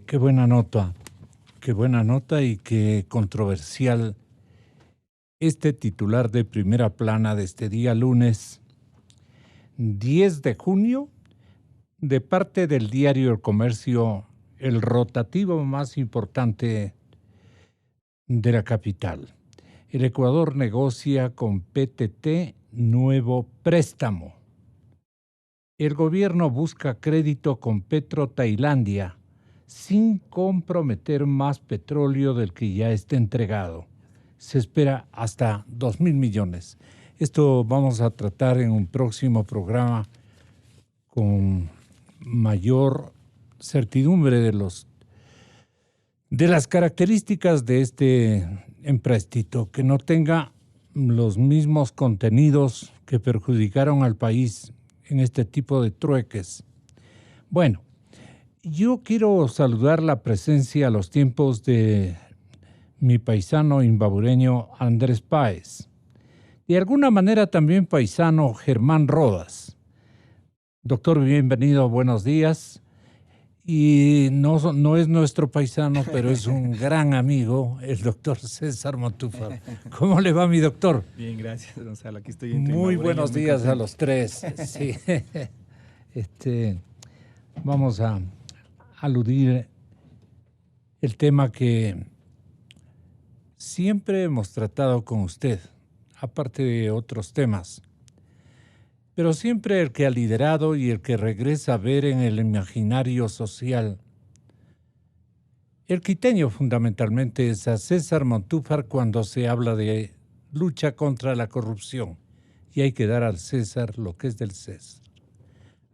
Qué buena nota y qué controversial este titular de primera plana de este día lunes 10 de junio de parte del diario El Comercio, el rotativo más importante de la capital. El Ecuador negocia con PTT nuevo préstamo. El gobierno busca crédito con Petro Tailandia sin comprometer más petróleo del que ya está entregado. Se espera hasta 2,000 millones. Esto vamos a tratar en un próximo programa con mayor certidumbre de las características de este empréstito, que no tenga los mismos contenidos que perjudicaron al país en este tipo de trueques. Bueno, yo quiero saludar la presencia a los tiempos de mi paisano imbabureño Andrés Páez. De alguna manera también paisano Germán Rodas. Doctor, bienvenido, buenos días. Y no es nuestro paisano, pero es un gran amigo, el doctor César Montúfar. ¿Cómo le va, mi doctor? Bien, gracias, Gonzalo. Aquí estoy Muy buenos días a los tres. Sí. Vamos a aludir el tema que siempre hemos tratado con usted, aparte de otros temas, pero siempre el que ha liderado y el que regresa a ver en el imaginario social. El quiteño fundamentalmente es a César Montúfar cuando se habla de lucha contra la corrupción, y hay que dar al César lo que es del César.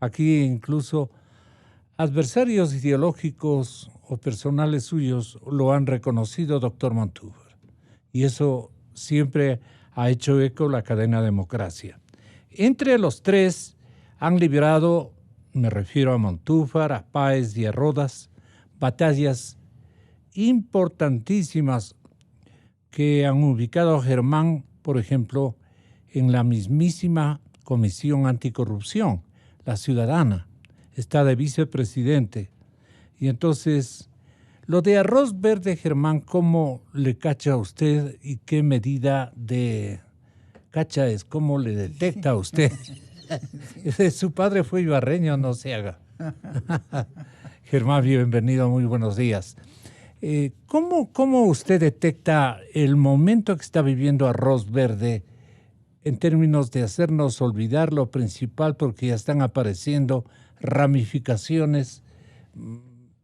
Aquí incluso adversarios ideológicos o personales suyos lo han reconocido, doctor Montúfar. Y eso siempre ha hecho eco la cadena Democracia. Entre los tres han librado, me refiero a Montúfar, a Páez y a Rodas, batallas importantísimas que han ubicado a Germán, por ejemplo, en la mismísima Comisión Anticorrupción, la ciudadana. Está de vicepresidente. Y entonces, lo de arroz verde, Germán, ¿cómo le cacha a usted y qué medida de cacha es? ¿Cómo le detecta a usted? Su padre fue ibarreño, no se haga. Germán, bienvenido, muy buenos días. ¿Cómo usted detecta el momento que está viviendo arroz verde en términos de hacernos olvidar lo principal, porque ya están apareciendo ramificaciones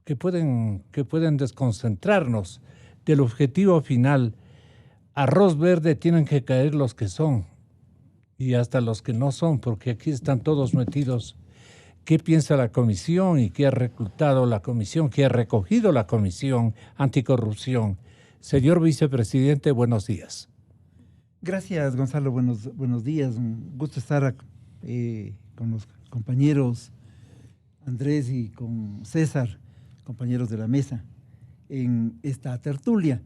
que pueden desconcentrarnos del objetivo final? Arroz verde tienen que caer los que son y hasta los que no son, porque aquí están todos metidos. ¿Qué piensa la comisión y qué ha reclutado la comisión, qué ha recogido la comisión anticorrupción? Señor vicepresidente, buenos días. Gracias, Gonzalo. Buenos días. Un gusto estar con los compañeros Andrés y con César, compañeros de la mesa, en esta tertulia.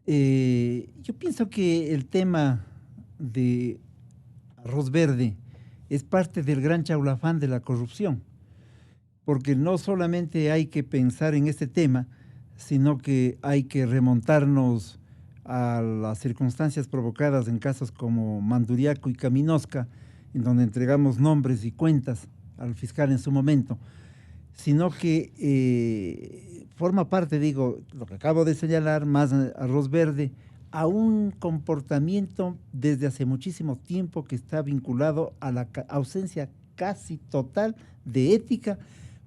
Yo pienso que el tema de arroz verde es parte del gran chaulafán de la corrupción, porque no solamente hay que pensar en este tema, sino que hay que remontarnos a las circunstancias provocadas en casos como Manduriaco y Caminosca, en donde entregamos nombres y cuentas al fiscal en su momento, sino que forma parte, digo, lo que acabo de señalar, más arroz verde, a un comportamiento desde hace muchísimo tiempo que está vinculado a la ausencia casi total de ética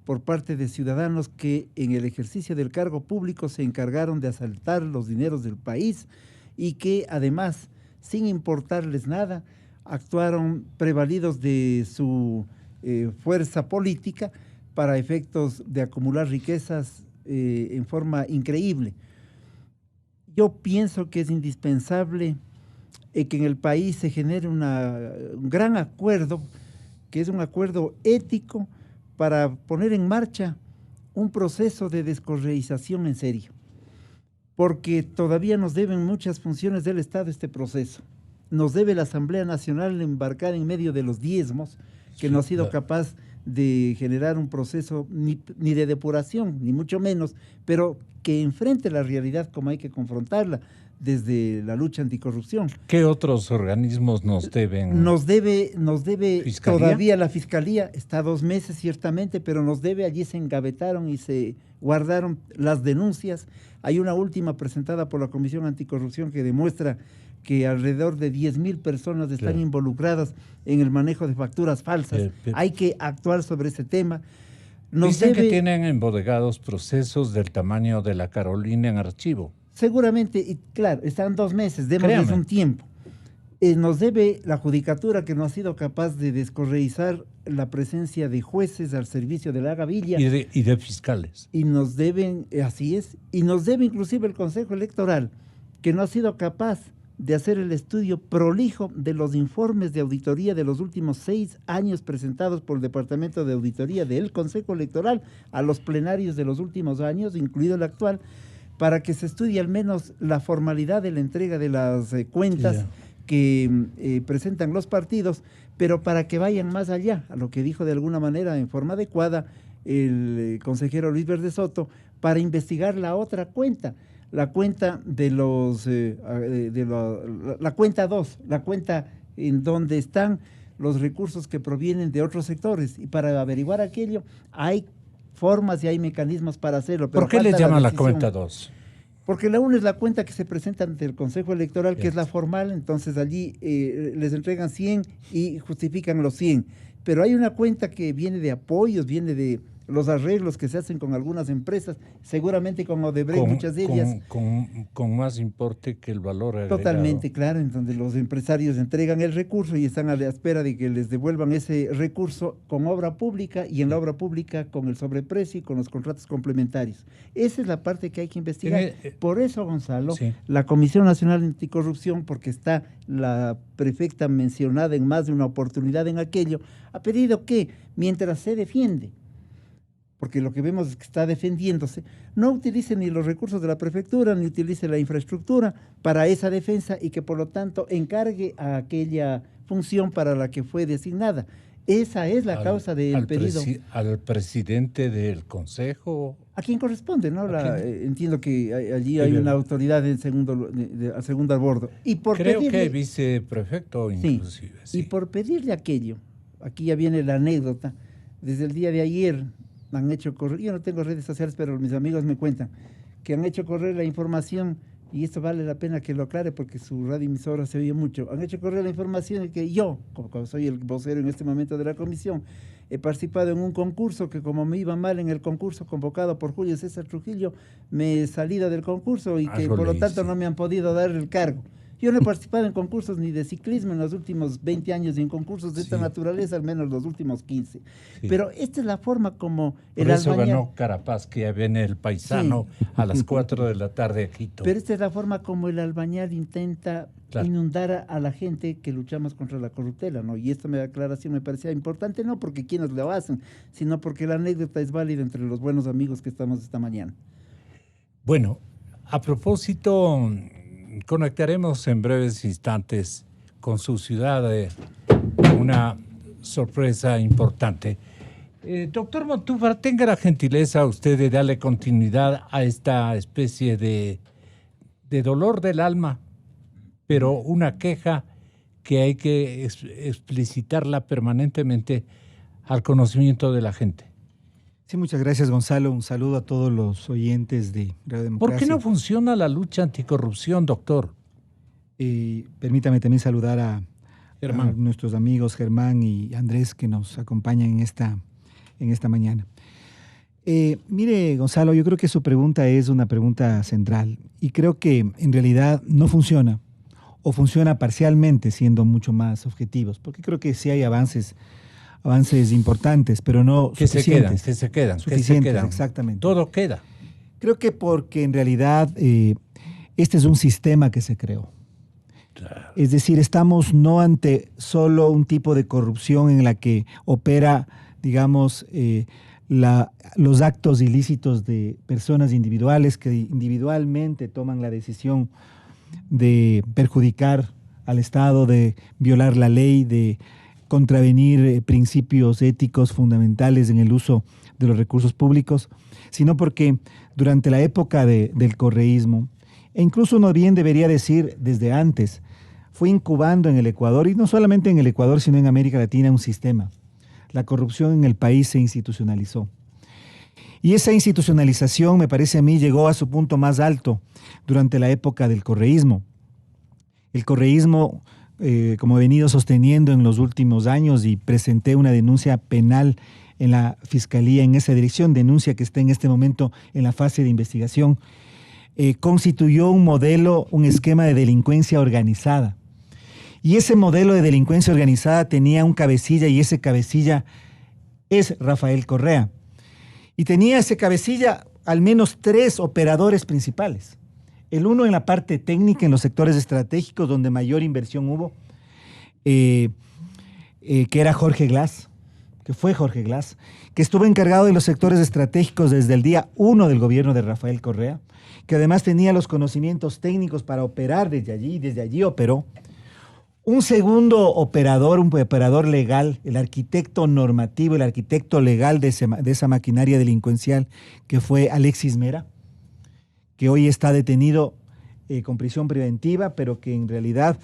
por parte de ciudadanos que en el ejercicio del cargo público se encargaron de asaltar los dineros del país y que además, sin importarles nada, actuaron prevalidos de su fuerza política para efectos de acumular riquezas en forma increíble. Yo pienso que es indispensable que en el país se genere un gran acuerdo, que es un acuerdo ético, para poner en marcha un proceso de descorreización en serio, porque todavía nos deben muchas funciones del Estado este proceso. Nos debe la Asamblea Nacional embarcar en medio de los diezmos, que no ha sido capaz de generar un proceso ni de depuración, ni mucho menos, pero que enfrente la realidad como hay que confrontarla desde la lucha anticorrupción. ¿Qué otros organismos nos deben? Nos debe ¿Fiscalía? Todavía la Fiscalía, está 2 meses ciertamente, pero nos debe, allí se engavetaron y se guardaron las denuncias. Hay una última presentada por la Comisión Anticorrupción que demuestra que alrededor de 10,000 personas están involucradas en el manejo de facturas falsas. Hay que actuar sobre ese tema. Dicen que tienen embodegados procesos del tamaño de la Carolina en archivo. Seguramente, y claro, están 2 meses, démosles un tiempo. Nos debe la judicatura que no ha sido capaz de descorreizar la presencia de jueces al servicio de la gavilla. Y de fiscales. Y nos deben, así es, y nos debe inclusive el Consejo Electoral, que no ha sido capaz de hacer el estudio prolijo de los informes de auditoría de los últimos 6 años presentados por el Departamento de Auditoría del Consejo Electoral a los plenarios de los últimos años, incluido el actual, para que se estudie al menos la formalidad de la entrega de las cuentas que presentan los partidos, pero para que vayan más allá, a lo que dijo de alguna manera en forma adecuada el consejero Luis Verde Soto, para investigar la otra cuenta, la cuenta de los, la cuenta 2, la cuenta en donde están los recursos que provienen de otros sectores, y para averiguar aquello hay formas y hay mecanismos para hacerlo. Pero ¿por qué le llaman la cuenta 2? Porque la 1 es la cuenta que se presenta ante el Consejo Electoral, que es la formal, entonces allí les entregan 100 y justifican los 100. Pero hay una cuenta que viene de apoyos, viene de los arreglos que se hacen con algunas empresas, seguramente con Odebrecht, muchas de ellas. Con más importe que el valor agregado. Totalmente, claro, en donde los empresarios entregan el recurso y están a la espera de que les devuelvan ese recurso con obra pública, y en la obra pública con el sobreprecio y con los contratos complementarios. Esa es la parte que hay que investigar. Por eso, Gonzalo, la Comisión Nacional Anticorrupción, porque está la prefecta mencionada en más de una oportunidad en aquello, ha pedido que, mientras se defiende, porque lo que vemos es que está defendiéndose, no utilice ni los recursos de la prefectura, ni utilice la infraestructura para esa defensa, y que por lo tanto encargue a aquella función para la que fue designada. Esa es la causa del pedido. ¿Al presidente del Consejo? A quien corresponde, ¿no? Entiendo que allí hay una autoridad al segundo al bordo. Y por Creo que viceprefecto inclusive. Sí. Y por pedirle aquello, aquí ya viene la anécdota, desde el día de ayer han hecho correr, yo no tengo redes sociales, pero mis amigos me cuentan que han hecho correr la información, y esto vale la pena que lo aclare porque su radioemisora se oye mucho. Han hecho correr la información de que yo, como soy el vocero en este momento de la comisión, he participado en un concurso que, como me iba mal en el concurso convocado por Julio César Trujillo, me he salido del concurso y que por lo tanto no me han podido dar el cargo. Yo no he participado en concursos ni de ciclismo en los últimos 20 años, y en concursos de esta naturaleza al menos los últimos 15. Pero esta es la forma como el albañal... Por eso ganó Carapaz, que ya viene el paisano a las 4 de la tarde a Quito. Pero esta es la forma como el albañal intenta inundar a la gente que luchamos contra la corruptela, ¿no? Y esta aclaración me parecía importante, no porque quienes lo hacen, sino porque la anécdota es válida entre los buenos amigos que estamos esta mañana. Bueno, a propósito... conectaremos en breves instantes con su ciudad, una sorpresa importante. Doctor Montúfar, tenga la gentileza usted de darle continuidad a esta especie de dolor del alma, pero una queja que hay que explicitarla permanentemente al conocimiento de la gente. Sí, muchas gracias, Gonzalo. Un saludo a todos los oyentes de Radio Democracia. ¿Por qué no funciona la lucha anticorrupción, doctor? Permítame también saludar a nuestros amigos Germán y Andrés, que nos acompañan en esta mañana. Mire, Gonzalo, yo creo que su pregunta es una pregunta central, y creo que en realidad no funciona, o funciona parcialmente, siendo mucho más objetivos, porque creo que sí hay avances importantes, pero no suficientes. Que se quedan. Exactamente. Todo queda. Creo que porque en realidad este es un sistema que se creó. Claro. Es decir, estamos no ante solo un tipo de corrupción en la que opera, digamos, los actos ilícitos de personas individuales que individualmente toman la decisión de perjudicar al Estado, de violar la ley, de contravenir principios éticos fundamentales en el uso de los recursos públicos, sino porque durante la época del correísmo, e incluso uno bien debería decir desde antes, fue incubando en el Ecuador, y no solamente en el Ecuador, sino en América Latina, un sistema. La corrupción en el país se institucionalizó. Y esa institucionalización, me parece a mí, llegó a su punto más alto durante la época del correísmo. El correísmo, como he venido sosteniendo en los últimos años, y presenté una denuncia penal en la Fiscalía en esa dirección, denuncia que está en este momento en la fase de investigación, constituyó un modelo, un esquema de delincuencia organizada. Y ese modelo de delincuencia organizada tenía un cabecilla, y ese cabecilla es Rafael Correa. Y tenía ese cabecilla al menos 3 operadores principales. El uno en la parte técnica, en los sectores estratégicos donde mayor inversión hubo, que era Jorge Glass, que fue Jorge Glass, que estuvo encargado de los sectores estratégicos desde el día 1 del gobierno de Rafael Correa, que además tenía los conocimientos técnicos para operar desde allí operó. Un segundo operador, un operador legal, el arquitecto normativo, el arquitecto legal de esa maquinaria delincuencial, que fue Alexis Mera, que hoy está detenido con prisión preventiva, pero que en realidad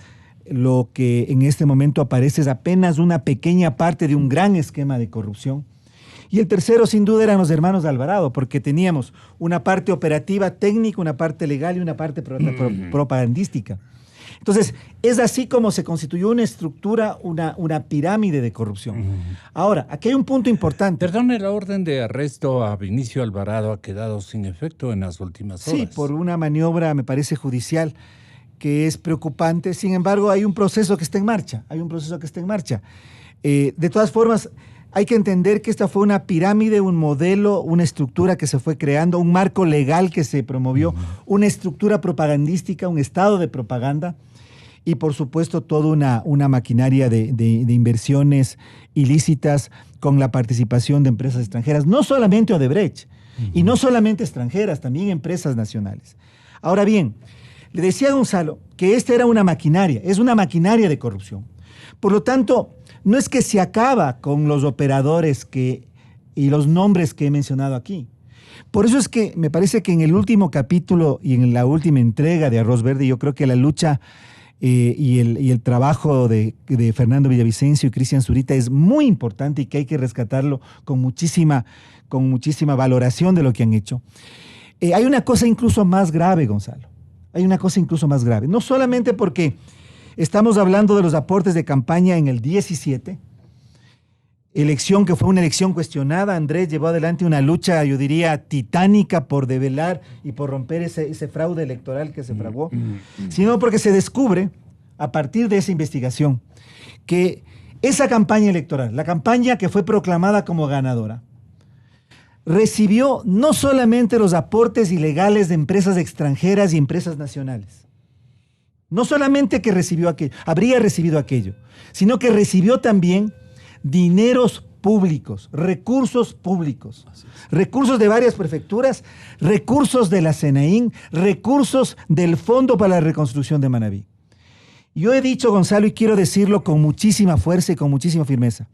lo que en este momento aparece es apenas una pequeña parte de un gran esquema de corrupción. Y el tercero, sin duda, eran los hermanos de Alvarado, porque teníamos una parte operativa técnica, una parte legal y una parte propagandística. Entonces, es así como se constituyó una estructura, una pirámide de corrupción. Ahora, aquí hay un punto importante. Perdone, la orden de arresto a Vinicio Alvarado ha quedado sin efecto en las últimas horas. Sí, por una maniobra, me parece, judicial, que es preocupante. Sin embargo, hay un proceso que está en marcha. De todas formas, hay que entender que esta fue una pirámide, un modelo, una estructura que se fue creando, un marco legal que se promovió, una estructura propagandística, un estado de propaganda y, por supuesto, toda una maquinaria de inversiones ilícitas con la participación de empresas extranjeras, no solamente Odebrecht, y no solamente extranjeras, también empresas nacionales. Ahora bien, le decía a Gonzalo que esta era una maquinaria, es una maquinaria de corrupción. Por lo tanto, no es que se acaba con los operadores y los nombres que he mencionado aquí. Por eso es que me parece que en el último capítulo y en la última entrega de Arroz Verde, yo creo que la lucha y el trabajo de Fernando Villavicencio y Cristian Zurita es muy importante y que hay que rescatarlo con muchísima valoración de lo que han hecho. Hay una cosa incluso más grave, Gonzalo. Hay una cosa incluso más grave. No solamente porque estamos hablando de los aportes de campaña en el 17, elección que fue una elección cuestionada. Andrés llevó adelante una lucha, yo diría, titánica por develar y por romper ese fraude electoral que se fraguó, sino porque se descubre, a partir de esa investigación, que esa campaña electoral, la campaña que fue proclamada como ganadora, recibió no solamente los aportes ilegales de empresas extranjeras y empresas nacionales. No solamente que habría recibido aquello, sino que recibió también dineros públicos, recursos públicos, recursos de varias prefecturas, recursos de la CNAIN, recursos del Fondo para la Reconstrucción de Manabí. Yo he dicho, Gonzalo, y quiero decirlo con muchísima fuerza y con muchísima firmeza,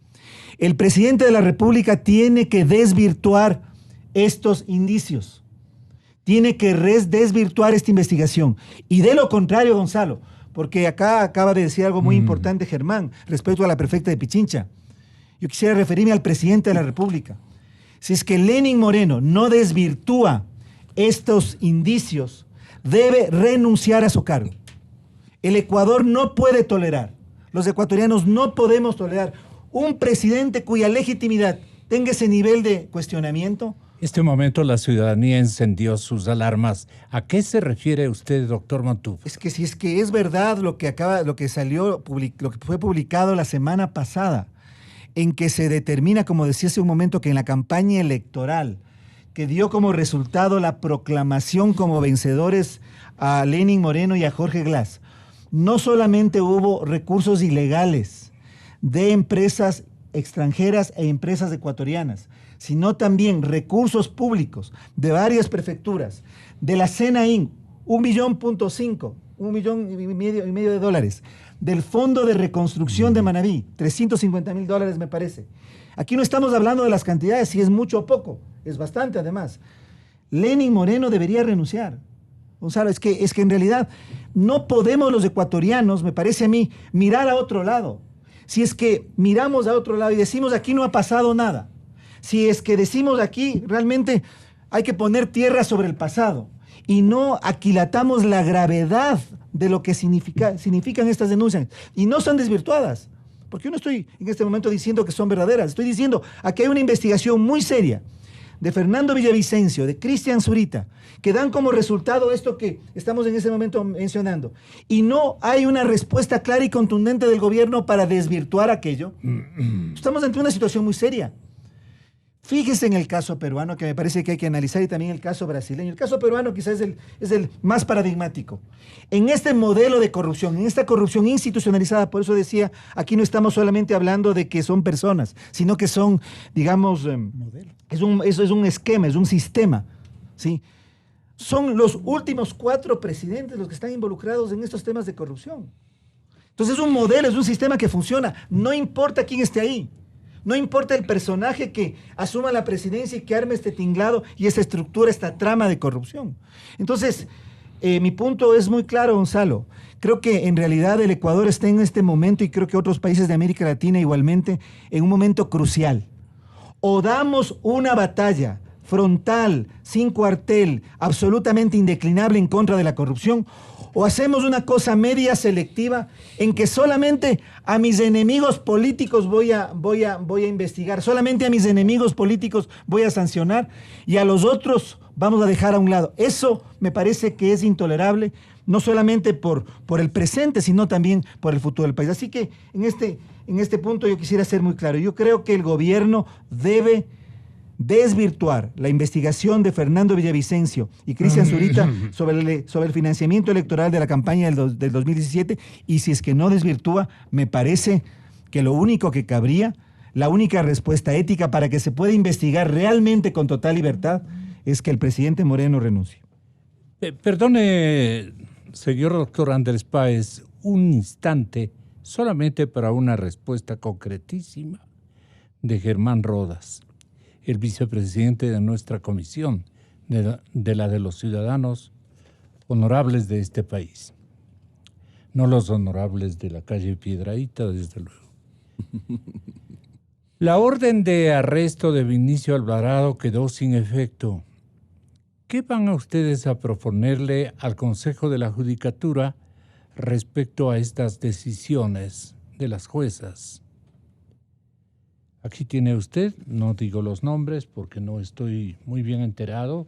el presidente de la República tiene que desvirtuar estos indicios. Tiene que desvirtuar esta investigación. Y de lo contrario, Gonzalo, porque acá acaba de decir algo muy importante Germán respecto a la prefecta de Pichincha. Yo quisiera referirme al presidente de la República. Si es que Lenín Moreno no desvirtúa estos indicios, debe renunciar a su cargo. El Ecuador no puede tolerar, los ecuatorianos no podemos tolerar un presidente cuya legitimidad tenga ese nivel de cuestionamiento. Este momento la ciudadanía encendió sus alarmas. ¿A qué se refiere usted, doctor Montúfar? Es que si es que es verdad lo que fue publicado la semana pasada, en que se determina, como decía hace un momento, que en la campaña electoral, que dio como resultado la proclamación como vencedores a Lenín Moreno y a Jorge Glass, no solamente hubo recursos ilegales de empresas extranjeras e empresas ecuatorianas, sino también recursos públicos de varias prefecturas, de la CNAIN, 1.5 millones 1,5 millones de dólares. Del Fondo de Reconstrucción de Manabí, $350,000 me parece. Aquí no estamos hablando de las cantidades, si es mucho o poco, es bastante además. Lenín Moreno debería renunciar. Gonzalo, es que en realidad no podemos los ecuatorianos, me parece a mí, mirar a otro lado. Si es que miramos a otro lado y decimos aquí no ha pasado nada, si es que decimos aquí realmente hay que poner tierra sobre el pasado y no aquilatamos la gravedad de lo que significan estas denuncias y no son desvirtuadas, porque yo no estoy en este momento diciendo que son verdaderas, estoy diciendo aquí hay una investigación muy seria de Fernando Villavicencio, de Cristian Zurita, que dan como resultado esto que estamos en ese momento mencionando. Y no hay una respuesta clara y contundente del gobierno para desvirtuar aquello. Estamos ante una situación muy seria. Fíjese en el caso peruano, que me parece que hay que analizar, y también el caso brasileño. El caso peruano quizás es el más paradigmático. En este modelo de corrupción, en esta corrupción institucionalizada, por eso decía, aquí no estamos solamente hablando de que son personas, sino que son, digamos, es un esquema, es un sistema, ¿sí? Son los últimos 4 presidentes los que están involucrados en estos temas de corrupción. Entonces es un modelo, es un sistema que funciona, no importa quién esté ahí. No importa el personaje que asuma la presidencia y que arme este tinglado y esta estructura, esta trama de corrupción. Entonces, mi punto es muy claro, Gonzalo. Creo que en realidad el Ecuador está en este momento, y creo que otros países de América Latina igualmente, en un momento crucial. O damos una batalla frontal, sin cuartel, absolutamente indeclinable en contra de la corrupción, o hacemos una cosa media selectiva en que solamente a mis enemigos políticos voy a investigar, solamente a mis enemigos políticos voy a sancionar y a los otros vamos a dejar a un lado. Eso me parece que es intolerable, no solamente por el presente, sino también por el futuro del país. Así que en este punto yo quisiera ser muy claro. Yo creo que el gobierno debe desvirtuar la investigación de Fernando Villavicencio y Cristian Zurita sobre el financiamiento electoral de la campaña del 2017, y si es que no desvirtúa, me parece que lo único que cabría, la única respuesta ética para que se pueda investigar realmente con total libertad, es que el presidente Moreno renuncie. Perdone, señor doctor Andrés Páez, un instante solamente para una respuesta concretísima de Germán Rodas, el vicepresidente de nuestra comisión, de los ciudadanos honorables de este país. No los honorables de la calle Piedrahíta, desde luego. La orden de arresto de Vinicio Alvarado quedó sin efecto. ¿Qué van a ustedes a proponerle al Consejo de la Judicatura respecto a estas decisiones de las juezas? Aquí tiene usted, no digo los nombres porque no estoy muy bien enterado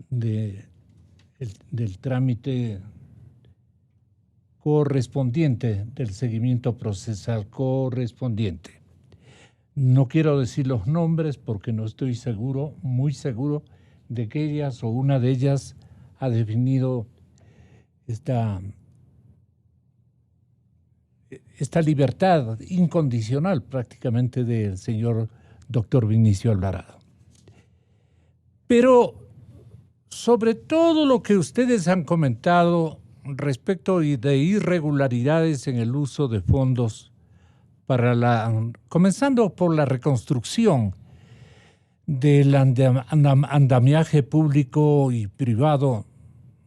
del trámite correspondiente, del seguimiento procesal correspondiente. No quiero decir los nombres porque no estoy seguro, muy seguro, de que ellas o una de ellas ha definido esta libertad incondicional prácticamente del señor doctor Vinicio Alvarado. Pero sobre todo lo que ustedes han comentado respecto de irregularidades en el uso de fondos comenzando por la reconstrucción del andamiaje público y privado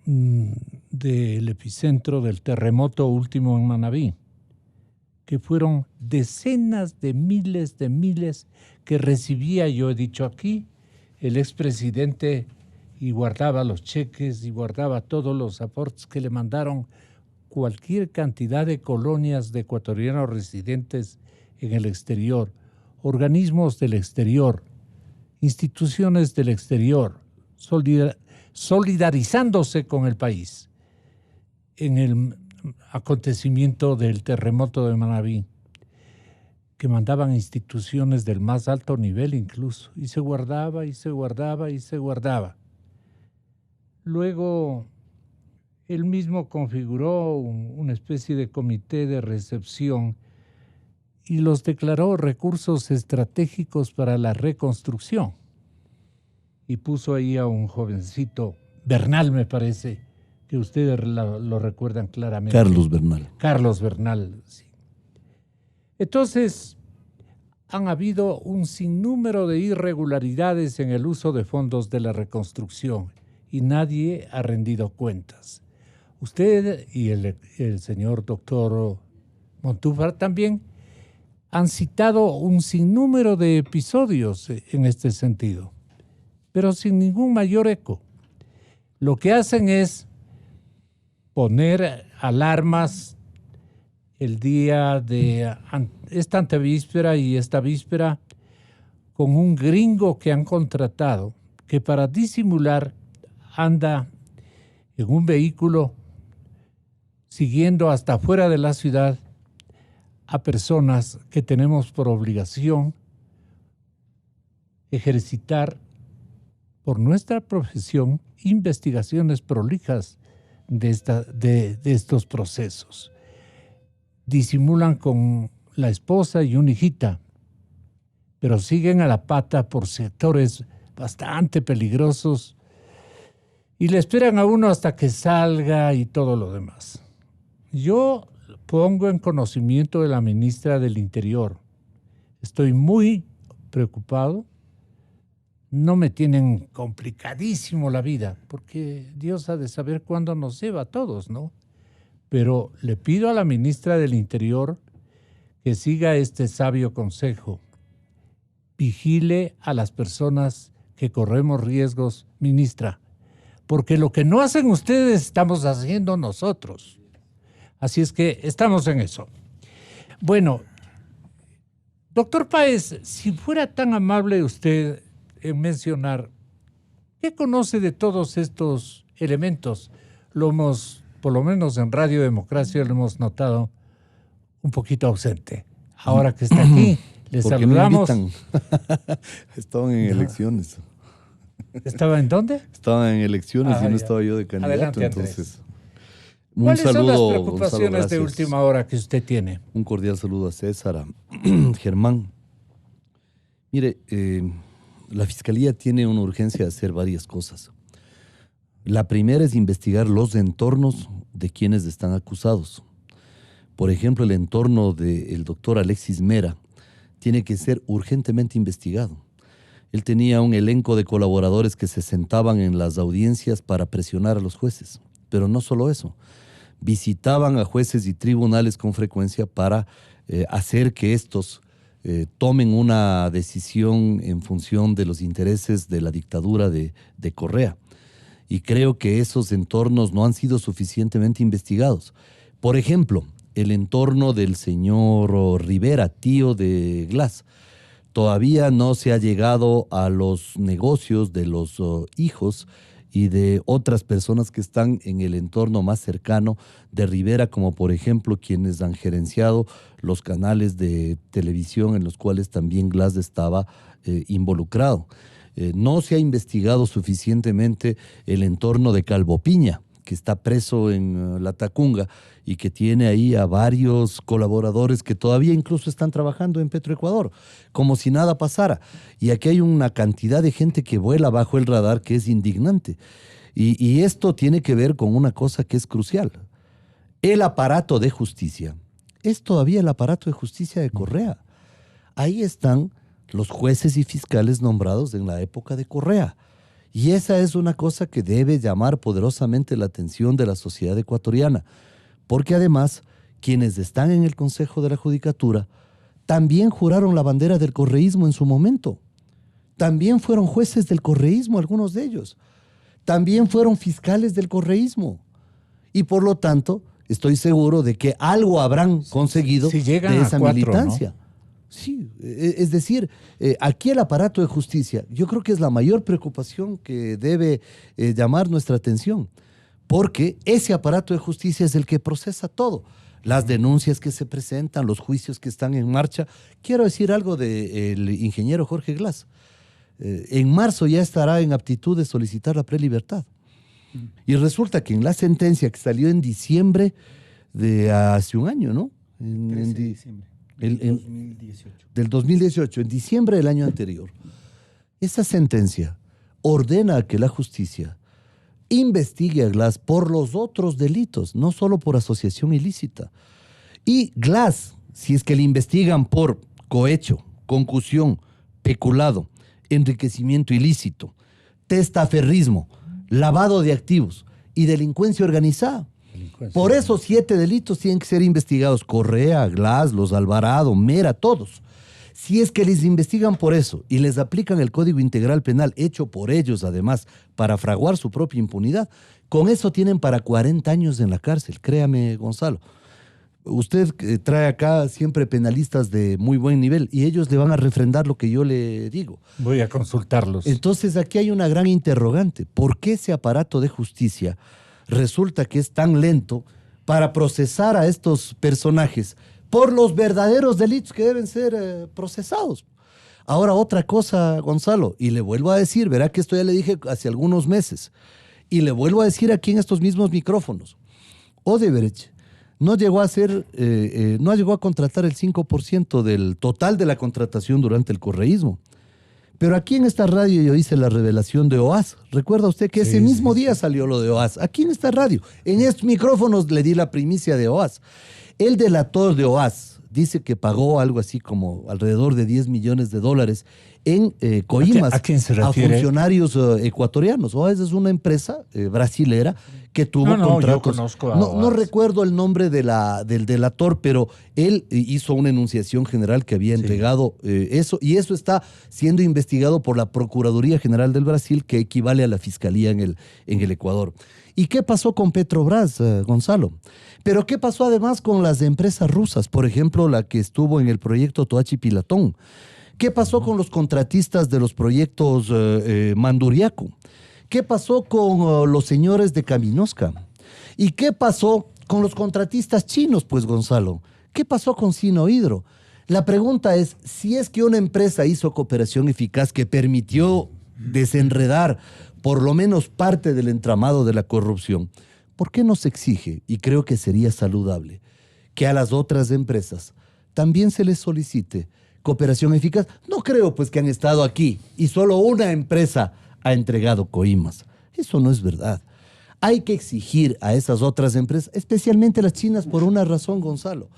del epicentro del terremoto último en Manabí, que fueron decenas de miles que recibía, yo he dicho aquí, el expresidente, y guardaba los cheques y guardaba todos los aportes que le mandaron cualquier cantidad de colonias de ecuatorianos residentes en el exterior, organismos del exterior, instituciones del exterior, solidarizándose con el país en el acontecimiento del terremoto de Manabí, que mandaban instituciones del más alto nivel incluso, y se guardaba, y se guardaba, y se guardaba. Luego, él mismo configuró una especie de comité de recepción y los declaró recursos estratégicos para la reconstrucción. Y puso ahí a un jovencito, Bernal me parece, que ustedes lo recuerdan claramente. Carlos Bernal. Carlos Bernal, sí. Entonces, han habido un sinnúmero de irregularidades en el uso de fondos de la reconstrucción y nadie ha rendido cuentas. Usted y el señor doctor Montúfar también han citado un sinnúmero de episodios en este sentido, pero sin ningún mayor eco. Lo que hacen es poner alarmas el día de esta antevíspera y esta víspera con un gringo que han contratado que para disimular anda en un vehículo siguiendo hasta afuera de la ciudad a personas que tenemos por obligación ejercitar por nuestra profesión investigaciones prolijas de estos procesos. Disimulan con la esposa y una hijita, pero siguen a la pata por sectores bastante peligrosos y le esperan a uno hasta que salga y todo lo demás. Yo pongo en conocimiento de la ministra del Interior. Estoy muy preocupado. No me tienen complicadísimo la vida, porque Dios ha de saber cuándo nos lleva a todos, ¿no? Pero le pido a la ministra del Interior que siga este sabio consejo. Vigile a las personas que corremos riesgos, ministra, porque lo que no hacen ustedes estamos haciendo nosotros. Así es que estamos en eso. Bueno, doctor Páez, si fuera tan amable usted en mencionar, ¿qué conoce de todos estos elementos? Lo hemos, por lo menos en Radio Democracia, lo hemos notado un poquito ausente. Ahora que está aquí, le saludamos. Estaban en elecciones. ¿Estaba en dónde? Estaban en elecciones y no ya. estaba yo de candidato. Adelante, entonces, ¿cuáles son las Gonzalo, preocupaciones de gracias. última hora que usted tiene? Un cordial saludo a César, a Germán. Mire, la Fiscalía tiene una urgencia de hacer varias cosas. La primera es investigar los entornos de quienes están acusados. Por ejemplo, el entorno del doctor Alexis Mera tiene que ser urgentemente investigado. Él tenía un elenco de colaboradores que se sentaban en las audiencias para presionar a los jueces. Pero no solo eso. Visitaban a jueces y tribunales con frecuencia para hacer que estos tomen una decisión en función de los intereses de la dictadura de Correa. Y creo que esos entornos no han sido suficientemente investigados. Por ejemplo, el entorno del señor Rivera, tío de Glass. Todavía no se ha llegado a los negocios de los hijos y de otras personas que están en el entorno más cercano de Rivera, como por ejemplo quienes han gerenciado los canales de televisión en los cuales también Glass estaba involucrado. No se ha investigado suficientemente el entorno de Calvo Piña, que está preso en La Tacunga y que tiene ahí a varios colaboradores que todavía incluso están trabajando en Petroecuador, como si nada pasara. Y aquí hay una cantidad de gente que vuela bajo el radar que es indignante. Y esto tiene que ver con una cosa que es crucial. El aparato de justicia es todavía el aparato de justicia de Correa. Ahí están los jueces y fiscales nombrados en la época de Correa. Y esa es una cosa que debe llamar poderosamente la atención de la sociedad ecuatoriana, porque además quienes están en el Consejo de la Judicatura también juraron la bandera del correísmo en su momento. También fueron jueces del correísmo algunos de ellos. También fueron fiscales del correísmo. Y por lo tanto, estoy seguro de que algo habrán conseguido si llegan de esa a 4, militancia. ¿no? Sí, es decir, aquí el aparato de justicia, yo creo que es la mayor preocupación que debe llamar nuestra atención, porque ese aparato de justicia es el que procesa todo. Las denuncias que se presentan, los juicios que están en marcha. Quiero decir algo del ingeniero Jorge Glass. En marzo ya estará en aptitud de solicitar la prelibertad. Y resulta que en la sentencia que salió en diciembre de hace un año, ¿no? 13 de diciembre. 2018. Del 2018, en diciembre del año anterior. Esa sentencia ordena que la justicia investigue a Glass por los otros delitos, no solo por asociación ilícita. Y Glass, si es que le investigan por cohecho, concusión, peculado, enriquecimiento ilícito, testaferrismo, lavado de activos y delincuencia organizada. Por esos 7 delitos tienen que ser investigados Correa, Glass, Los Alvarado, Mera, todos. Si es que les investigan por eso y les aplican el Código Integral Penal hecho por ellos además para fraguar su propia impunidad, con eso tienen para 40 años en la cárcel, créame Gonzalo. Usted trae acá siempre penalistas de muy buen nivel y ellos le van a refrendar lo que yo le digo. Voy a consultarlos. Entonces aquí hay una gran interrogante. ¿Por qué ese aparato de justicia resulta que es tan lento para procesar a estos personajes por los verdaderos delitos que deben ser procesados? Ahora otra cosa, Gonzalo, y le vuelvo a decir, verá que esto ya le dije hace algunos meses, y le vuelvo a decir aquí en estos mismos micrófonos. Odebrecht no llegó a contratar el 5% del total de la contratación durante el correísmo. Pero aquí en esta radio yo hice la revelación de OAS. ¿Recuerda usted que ese mismo día salió lo de OAS? Aquí en esta radio, en estos micrófonos le di la primicia de OAS. El delator de OAS dice que pagó algo así como alrededor de $10 millones en coimas ¿A quién se refiere? A funcionarios ecuatorianos. OAS es una empresa brasilera que tuvo contratos. Yo conozco a no OAS. recuerdo el nombre del delator, pero él hizo una enunciación general que había entregado eso, y eso está siendo investigado por la Procuraduría General del Brasil, que equivale a la Fiscalía en el Ecuador. ¿Y qué pasó con Petrobras, Gonzalo? Pero ¿qué pasó además con las empresas rusas? Por ejemplo, la que estuvo en el proyecto Toachi Pilatón. ¿Qué pasó con los contratistas de los proyectos Manduriaco? ¿Qué pasó con los señores de Caminosca? ¿Y qué pasó con los contratistas chinos, pues, Gonzalo? ¿Qué pasó con Sinohidro? La pregunta es, si es que una empresa hizo cooperación eficaz que permitió desenredar por lo menos parte del entramado de la corrupción, ¿por qué no se exige, y creo que sería saludable, que a las otras empresas también se les solicite cooperación eficaz? No creo pues que han estado aquí y solo una empresa ha entregado coimas. Eso no es verdad. Hay que exigir a esas otras empresas, especialmente las chinas, por una razón, Gonzalo.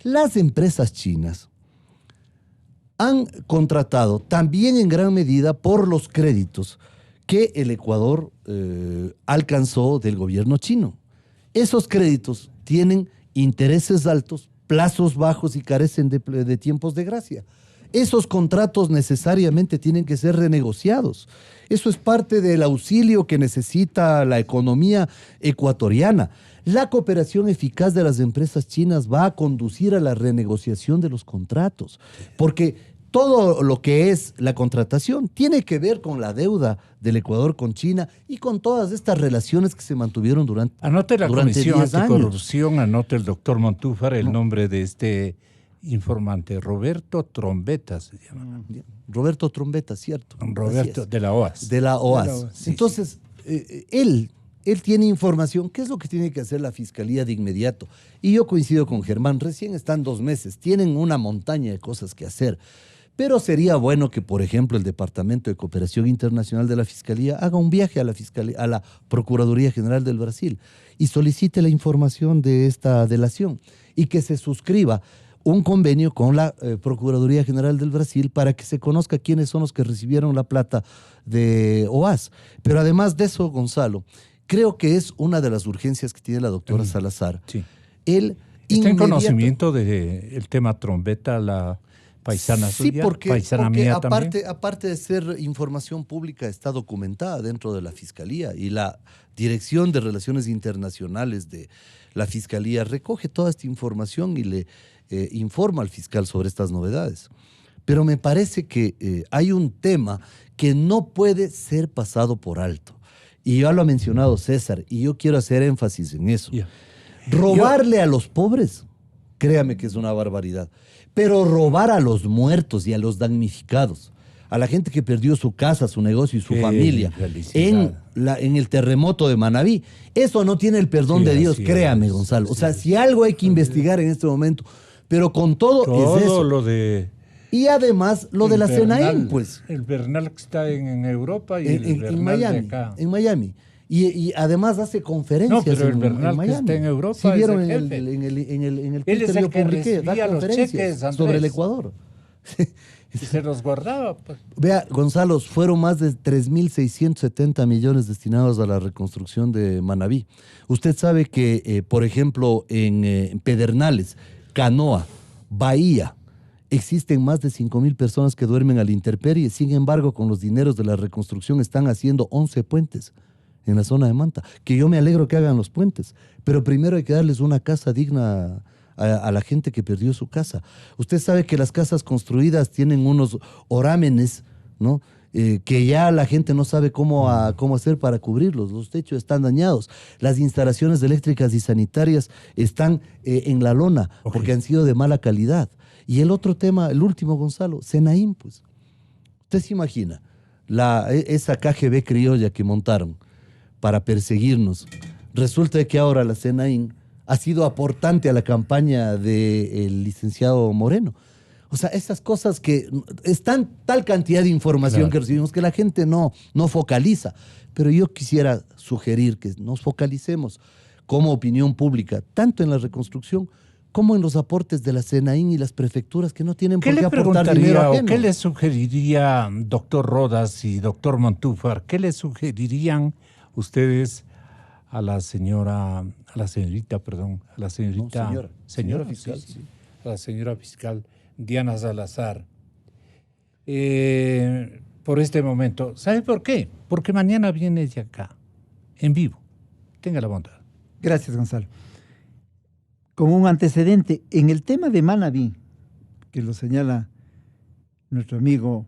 Las empresas chinas han contratado también en gran medida por los créditos que el Ecuador alcanzó del gobierno chino. Esos créditos tienen intereses altos, plazos bajos y carecen de tiempos de gracia. Esos contratos necesariamente tienen que ser renegociados. Eso es parte del auxilio que necesita la economía ecuatoriana. La cooperación eficaz de las empresas chinas va a conducir a la renegociación de los contratos, porque todo lo que es la contratación tiene que ver con la deuda del Ecuador con China y con todas estas relaciones que se mantuvieron durante 10 años. Anote la Comisión Anticorrupción, anote el doctor Montúfar, el nombre de este informante, Roberto Trombetta se llama. Roberto Trombetta, cierto. Roberto, de la OAS. De la OAS. Sí, entonces, él tiene información. ¿Qué es lo que tiene que hacer la Fiscalía de inmediato? Y yo coincido con Germán, recién están 2 meses, tienen una montaña de cosas que hacer. Pero sería bueno que, por ejemplo, el Departamento de Cooperación Internacional de la Fiscalía haga un viaje a la Procuraduría General del Brasil y solicite la información de esta delación y que se suscriba un convenio con la Procuraduría General del Brasil para que se conozca quiénes son los que recibieron la plata de OAS. Pero además de eso, Gonzalo, creo que es una de las urgencias que tiene la doctora Salazar. Sí. ¿Está en conocimiento del tema Trombetta, la paisana suya? Sí, porque mía aparte de ser información pública, está documentada dentro de la Fiscalía, y la Dirección de Relaciones Internacionales de la Fiscalía recoge toda esta información y le informa al fiscal sobre estas novedades. Pero me parece que hay un tema que no puede ser pasado por alto. Y ya lo ha mencionado César, y yo quiero hacer énfasis en eso. Robarle a los pobres, créame que es una barbaridad. Pero robar a los muertos y a los damnificados, a la gente que perdió su casa, su negocio y su familia en el terremoto de Manabí, eso no tiene el perdón de Dios, créame, Gonzalo. O sea, si algo hay que investigar en este momento, pero con todo es eso. Lo de... Y además lo de la CNAEM, pues. El Bernal que está en Europa y en Miami, de acá. En Miami. Y además hace conferencias. No, pero el en Bernal, que Miami. está en Europa, Sí, vieron es el en el Él es Twitter el yo que publiqué, da recibía los conferencias cheques, Andrés. sobre el Ecuador. Y se los guardaba. Pues. Vea, Gonzalo, fueron más de 3.670 millones destinados a la reconstrucción de Manabí. Usted sabe que, por ejemplo, en Pedernales, Canoa, Bahía, existen más de 5.000 personas que duermen a la intemperie. Sin embargo, con los dineros de la reconstrucción están haciendo 11 puentes en la zona de Manta, que yo me alegro que hagan los puentes, pero primero hay que darles una casa digna a la gente que perdió su casa. Usted sabe que las casas construidas tienen unos orámenes, ¿no? Que ya la gente no sabe cómo hacer para cubrirlos. Los techos están dañados. Las instalaciones eléctricas y sanitarias están en la lona porque han sido de mala calidad. Y el otro tema, el último, Gonzalo, Senaín, pues. Usted se imagina, esa KGB criolla que montaron para perseguirnos. Resulta que ahora la Senaín ha sido aportante a la campaña del licenciado Moreno. O sea, esas cosas que es tal cantidad de información que recibimos que la gente no focaliza. Pero yo quisiera sugerir que nos focalicemos como opinión pública, tanto en la reconstrucción como en los aportes de la Senaín y las prefecturas que no tienen por qué aportar dinero ajeno. ¿Qué le sugeriría, doctor Rodas y doctor Montúfar, qué le sugerirían ustedes a la señorita fiscal, sí. A la señora fiscal Diana Salazar, por este momento? ¿Sabe por qué? Porque mañana viene de acá, en vivo. Tenga la bondad. Gracias, Gonzalo. Como un antecedente, en el tema de Manabí, que lo señala nuestro amigo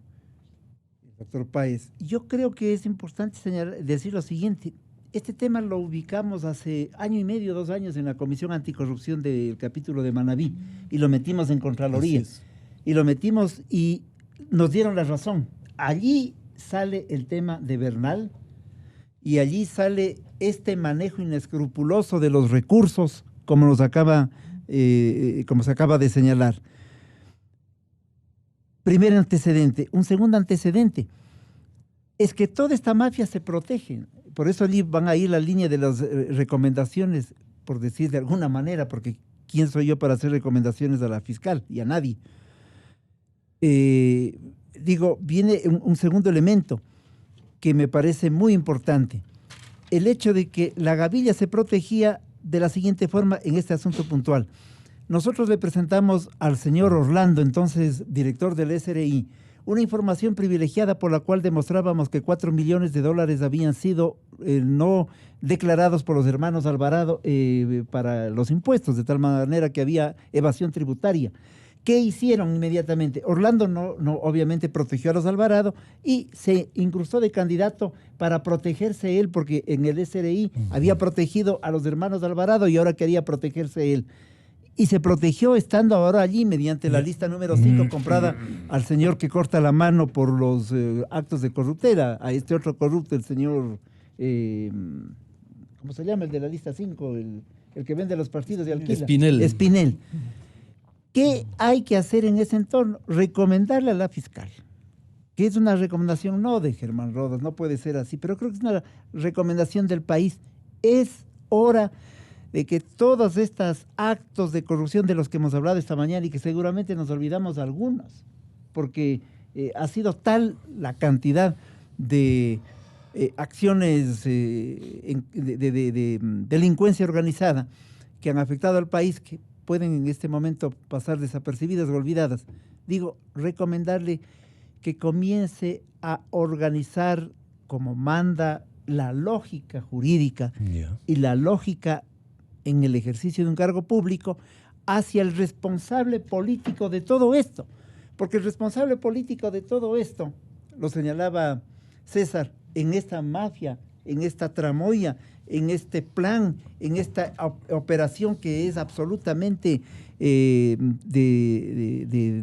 el doctor Páez, yo creo que es importante decir lo siguiente. Este tema lo ubicamos hace 1 año y medio, 2 años en la Comisión Anticorrupción del capítulo de Manabí y lo metimos en Contraloría. Y lo metimos y nos dieron la razón. Allí sale el tema de Bernal y allí sale este manejo inescrupuloso de los recursos, como se acaba de señalar. Primer antecedente. Un segundo antecedente es que toda esta mafia se protege. Por eso allí van a ir la línea de las recomendaciones, por decir de alguna manera, porque ¿quién soy yo para hacer recomendaciones a la fiscal y a nadie? Viene un segundo elemento que me parece muy importante. El hecho de que la gavilla se protegía de la siguiente forma en este asunto puntual. Nosotros le presentamos al señor Orlando, entonces director del SRI, una información privilegiada por la cual demostrábamos que $4 millones habían sido no declarados por los hermanos Alvarado para los impuestos, de tal manera que había evasión tributaria. ¿Qué hicieron inmediatamente? Orlando obviamente protegió a los Alvarado y se incrustó de candidato para protegerse él, porque en el SRI había protegido a los hermanos Alvarado y ahora quería protegerse él. Y se protegió estando ahora allí mediante la lista número 5 comprada al señor que corta la mano por los actos de corruptela, a este otro corrupto, el señor, ¿cómo se llama? El de la lista 5, el que vende los partidos de alquila. Espinel. ¿Qué hay que hacer en ese entorno? Recomendarle a la fiscal, que es una recomendación no de Germán Rodas, no puede ser así, pero creo que es una recomendación del país. Es hora de que todos estos actos de corrupción de los que hemos hablado esta mañana y que seguramente nos olvidamos algunos, porque ha sido tal la cantidad de acciones de delincuencia organizada que han afectado al país que pueden en este momento pasar desapercibidas o olvidadas. Digo, recomendarle que comience a organizar como manda la lógica jurídica y la lógica en el ejercicio de un cargo público hacia el responsable político de todo esto. Porque el responsable político de todo esto, lo señalaba César, en esta mafia, en esta tramoya, en este plan, en esta operación que es absolutamente de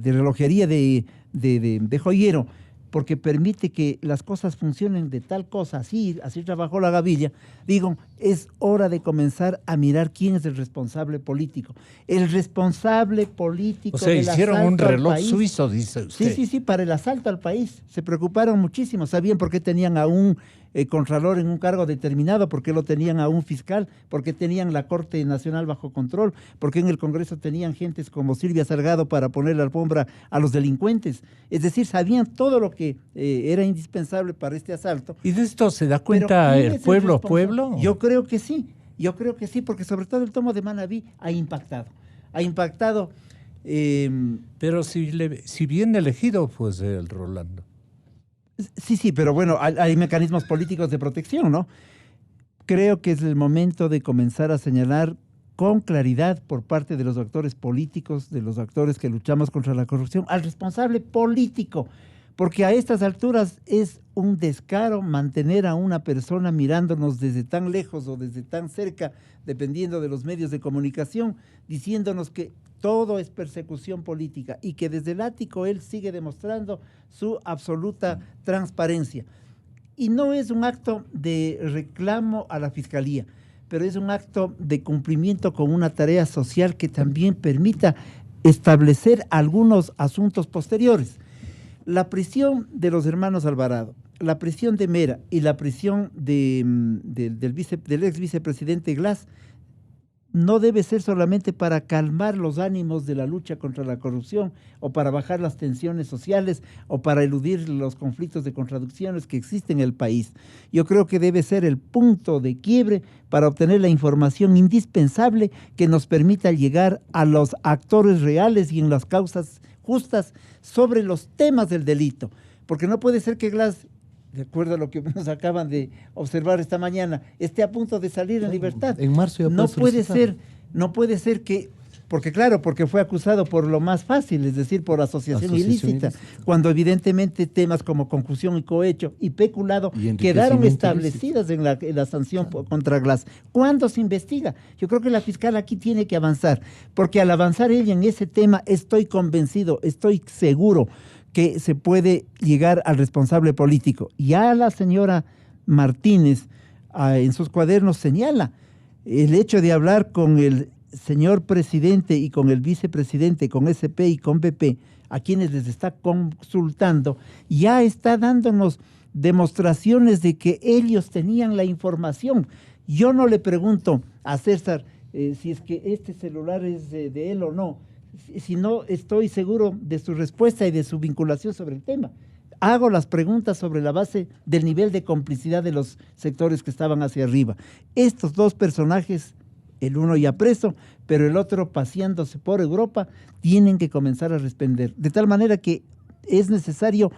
relojería, de joyero, porque permite que las cosas funcionen de tal cosa, así trabajó la gavilla. Digo, es hora de comenzar a mirar quién es el responsable político. El responsable político. O sea, hicieron un reloj suizo, dice usted. Sí, para el asalto al país. Se preocuparon muchísimo. Sabían por qué tenían a un contralor en un cargo determinado, porque lo tenían a un fiscal, porque tenían la Corte Nacional bajo control, porque en el Congreso tenían gentes como Silvia Salgado para poner la alfombra a los delincuentes. Es decir, sabían todo lo que era indispensable para este asalto. ¿Y de esto se da cuenta el pueblo? Yo creo que sí, porque sobre todo el tomo de Manabí ha impactado. Pero si bien elegido, pues el Rolando. Sí, pero bueno, hay mecanismos políticos de protección, ¿no? Creo que es el momento de comenzar a señalar con claridad por parte de los actores políticos, de los actores que luchamos contra la corrupción, al responsable político, porque a estas alturas es un descaro mantener a una persona mirándonos desde tan lejos o desde tan cerca, dependiendo de los medios de comunicación, diciéndonos que todo es persecución política y que desde el ático él sigue demostrando su absoluta transparencia. Y no es un acto de reclamo a la Fiscalía, pero es un acto de cumplimiento con una tarea social que también permita establecer algunos asuntos posteriores. La prisión de los hermanos Alvarado, la prisión de Mera y la prisión del ex vicepresidente Glass no debe ser solamente para calmar los ánimos de la lucha contra la corrupción o para bajar las tensiones sociales o para eludir los conflictos de contradicciones que existen en el país. Yo creo que debe ser el punto de quiebre para obtener la información indispensable que nos permita llegar a los actores reales y en las causas justas sobre los temas del delito. Porque no puede ser que Glass, de acuerdo a lo que nos acaban de observar esta mañana, esté a punto de salir en libertad. En marzo ya no puede ser que, porque fue acusado por lo más fácil, es decir, por asociación ilícita, cuando evidentemente temas como concusión y cohecho y peculado quedaron establecidas en la sanción contra Glass. ¿Cuándo se investiga? Yo creo que la fiscal aquí tiene que avanzar, porque al avanzar ella en ese tema, estoy convencido, estoy seguro que se puede llegar al responsable político. Ya la señora Martínez en sus cuadernos señala el hecho de hablar con el señor presidente y con el vicepresidente, con SP y con BP, a quienes les está consultando, ya está dándonos demostraciones de que ellos tenían la información. Yo no le pregunto a César si es que este celular es de él o no, si no estoy seguro de su respuesta y de su vinculación sobre el tema. Hago las preguntas sobre la base del nivel de complicidad de los sectores que estaban hacia arriba. Estos dos personajes, el uno ya preso, pero el otro paseándose por Europa, tienen que comenzar a responder. De tal manera que es necesario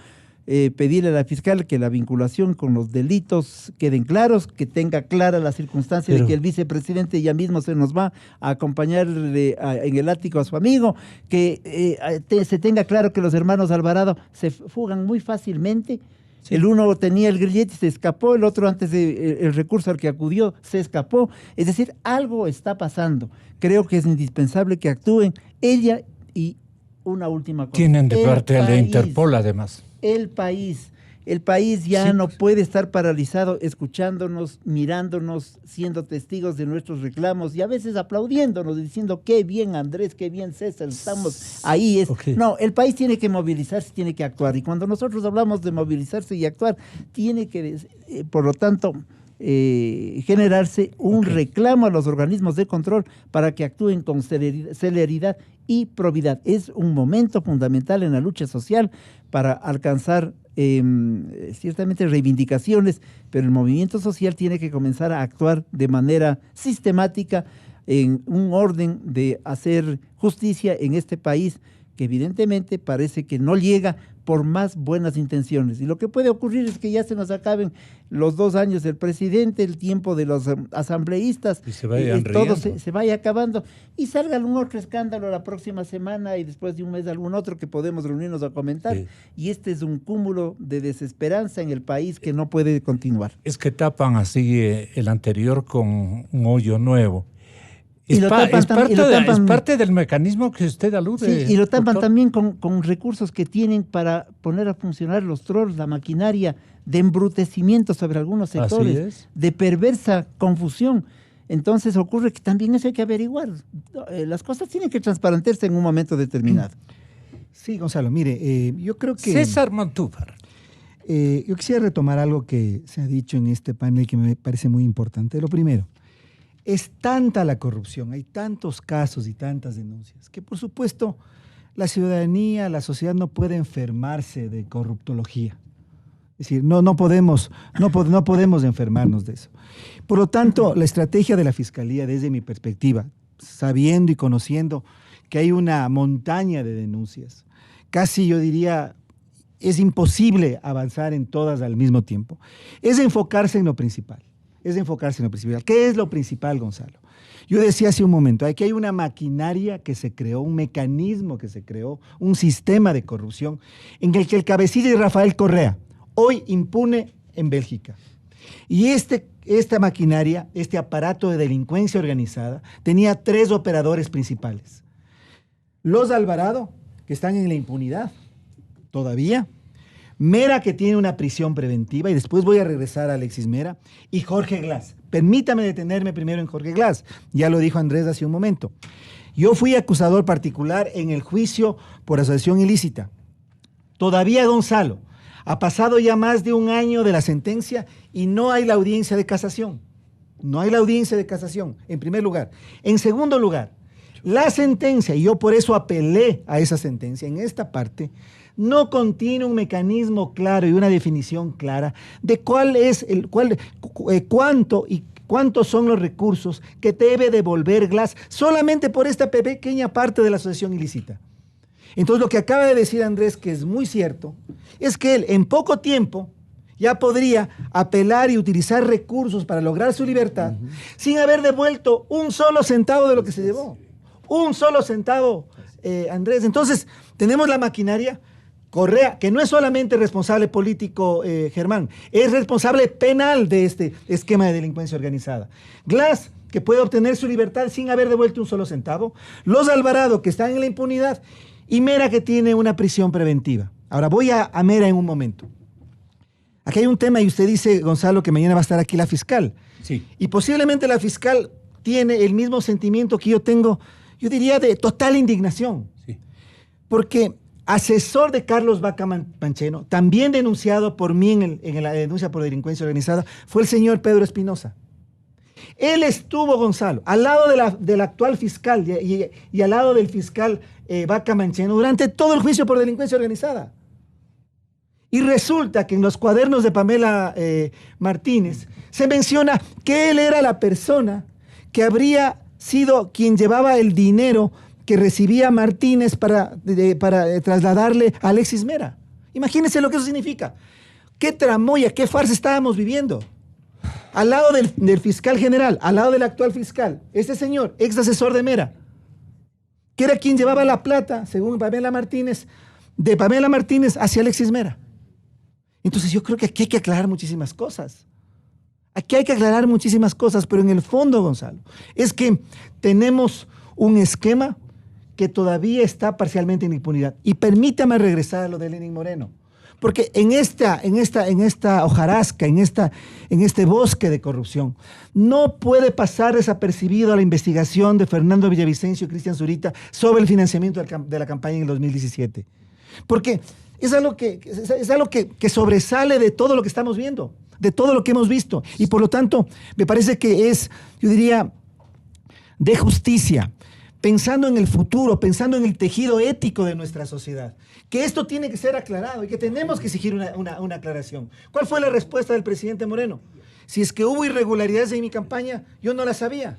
pedirle a la fiscal que la vinculación con los delitos queden claros, que tenga clara la circunstancia de que el vicepresidente ya mismo se nos va a acompañar en el ático a su amigo, que se tenga claro que los hermanos Alvarado se fugan muy fácilmente. Sí. El uno tenía el grillete y se escapó, el otro antes del recurso al que acudió se escapó. Es decir, algo está pasando. Creo que es indispensable que actúen ella y una última cosa. Tienen de parte a la Interpol, además. El país ya no puede estar paralizado escuchándonos, mirándonos, siendo testigos de nuestros reclamos y a veces aplaudiéndonos, diciendo qué bien Andrés, qué bien César, estamos ahí. Okay. No, el país tiene que movilizarse, tiene que actuar. Y cuando nosotros hablamos de movilizarse y actuar, tiene que, por lo tanto, generarse un reclamo a los organismos de control para que actúen con celeridad y probidad. Es un momento fundamental en la lucha social para alcanzar ciertamente reivindicaciones, pero el movimiento social tiene que comenzar a actuar de manera sistemática en un orden de hacer justicia en este país que evidentemente parece que no llega por más buenas intenciones. Y lo que puede ocurrir es que ya se nos acaben los 2 años del presidente, el tiempo de los asambleístas, y se vayan todo se vaya acabando, y salga algún otro escándalo la próxima semana y después de un mes algún otro que podemos reunirnos a comentar. Sí. Y este es un cúmulo de desesperanza en el país que no puede continuar. Es que tapan así el anterior con un hoyo nuevo. Es parte del mecanismo que usted alude. Sí, y lo tapan también con recursos que tienen para poner a funcionar los trolls, la maquinaria de embrutecimiento sobre algunos sectores, de perversa confusión. Entonces ocurre que también eso hay que averiguar. Las cosas tienen que transparentarse en un momento determinado. Sí, Gonzalo, mire, yo creo que... César Montúfar. Yo quisiera retomar algo que se ha dicho en este panel que me parece muy importante. Lo primero, es tanta la corrupción, hay tantos casos y tantas denuncias, que por supuesto la ciudadanía, la sociedad no puede enfermarse de corruptología. Es decir, no podemos enfermarnos de eso. Por lo tanto, la estrategia de la Fiscalía, desde mi perspectiva, sabiendo y conociendo que hay una montaña de denuncias, casi yo diría, es imposible avanzar en todas al mismo tiempo, es enfocarse en lo principal. ¿Qué es lo principal, Gonzalo? Yo decía hace un momento, aquí hay una maquinaria que se creó, un mecanismo que se creó, un sistema de corrupción en el que el cabecilla es Rafael Correa, hoy impune en Bélgica. Y esta maquinaria, este aparato de delincuencia organizada, tenía 3 operadores principales. Los Alvarado, que están en la impunidad, todavía. Mera, que tiene una prisión preventiva, y después voy a regresar a Alexis Mera, y Jorge Glass. Permítame detenerme primero en Jorge Glass, ya lo dijo Andrés hace un momento. Yo fui acusador particular en el juicio por asociación ilícita. Todavía, Gonzalo, ha pasado ya más de un año de la sentencia y no hay la audiencia de casación. No hay la audiencia de casación, en primer lugar. En segundo lugar, la sentencia, y yo por eso apelé a esa sentencia, en esta parte, no contiene un mecanismo claro y una definición clara de cuántos son los recursos que debe devolver Glass solamente por esta pequeña parte de la asociación ilícita. Entonces, lo que acaba de decir Andrés, que es muy cierto, es que él en poco tiempo ya podría apelar y utilizar recursos para lograr su libertad sin haber devuelto un solo centavo de lo que se llevó. Un solo centavo, Andrés. Entonces, tenemos la maquinaria. Correa, que no es solamente responsable político, Germán, es responsable penal de este esquema de delincuencia organizada. Glass, que puede obtener su libertad sin haber devuelto un solo centavo. Los Alvarado, que están en la impunidad. Y Mera, que tiene una prisión preventiva. Ahora, voy a Mera en un momento. Aquí hay un tema, y usted dice, Gonzalo, que mañana va a estar aquí la fiscal. Sí. Y posiblemente la fiscal tiene el mismo sentimiento que yo tengo, yo diría, de total indignación. Sí. Porque asesor de Carlos Vaca Mancheno, también denunciado por mí en la denuncia por delincuencia organizada, fue el señor Pedro Espinosa. Él estuvo, Gonzalo, al lado del actual fiscal y al lado del fiscal Vaca Mancheno durante todo el juicio por delincuencia organizada. Y resulta que en los cuadernos de Pamela Martínez se menciona que él era la persona que habría sido quien llevaba el dinero que recibía Martínez para trasladarle a Alexis Mera. Imagínense lo que eso significa. Qué tramoya, qué farsa estábamos viviendo. Al lado del fiscal general, al lado del actual fiscal, este señor, ex asesor de Mera, que era quien llevaba la plata, según Pamela Martínez, de Pamela Martínez hacia Alexis Mera. Entonces yo creo que aquí hay que aclarar muchísimas cosas. Aquí hay que aclarar muchísimas cosas, pero en el fondo, Gonzalo, es que tenemos un esquema que todavía está parcialmente en impunidad. Y permítame regresar a lo de Lenín Moreno. Porque en esta hojarasca, en este bosque de corrupción, no puede pasar desapercibido la investigación de Fernando Villavicencio y Cristian Zurita sobre el financiamiento de la campaña en el 2017. Porque es algo que sobresale de todo lo que estamos viendo, de todo lo que hemos visto. Y por lo tanto, me parece que es, yo diría, de justicia, pensando en el futuro, pensando en el tejido ético de nuestra sociedad, que esto tiene que ser aclarado y que tenemos que exigir una aclaración. ¿Cuál fue la respuesta del presidente Moreno? Si es que hubo irregularidades en mi campaña, yo no las sabía.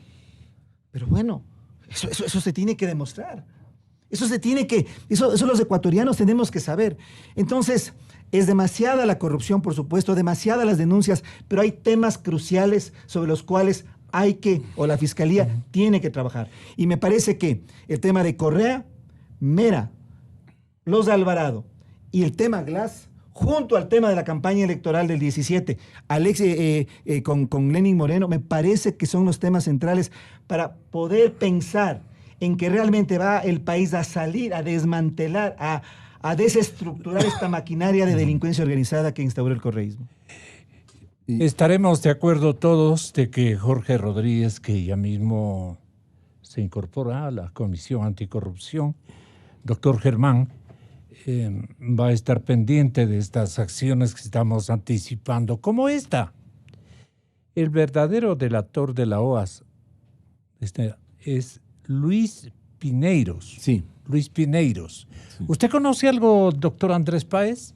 Pero bueno, eso se tiene que demostrar. Eso los ecuatorianos tenemos que saber. Entonces, es demasiada la corrupción, por supuesto, demasiadas las denuncias, pero hay temas cruciales sobre los cuales la Fiscalía tiene que trabajar. Y me parece que el tema de Correa, Mera, los Alvarado y el tema Glass, junto al tema de la campaña electoral del 17, con Lenín Moreno, me parece que son los temas centrales para poder pensar en que realmente va el país a salir, a desmantelar, a desestructurar esta maquinaria de delincuencia organizada que instauró el correísmo. Estaremos de acuerdo todos de que Jorge Rodríguez, que ya mismo se incorpora a la Comisión Anticorrupción, doctor Germán, va a estar pendiente de estas acciones que estamos anticipando, como esta. El verdadero delator de la OAS es Luis Pineiros. Sí. Luis Pineiros. Sí. ¿Usted conoce algo, doctor Andrés Páez?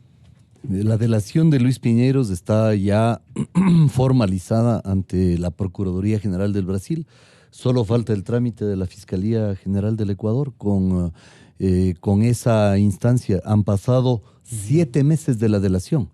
La delación de Luis Pineiros está ya formalizada ante la Procuraduría General del Brasil. Solo falta el trámite de la Fiscalía General del Ecuador con esa instancia. Han pasado 7 meses de la delación.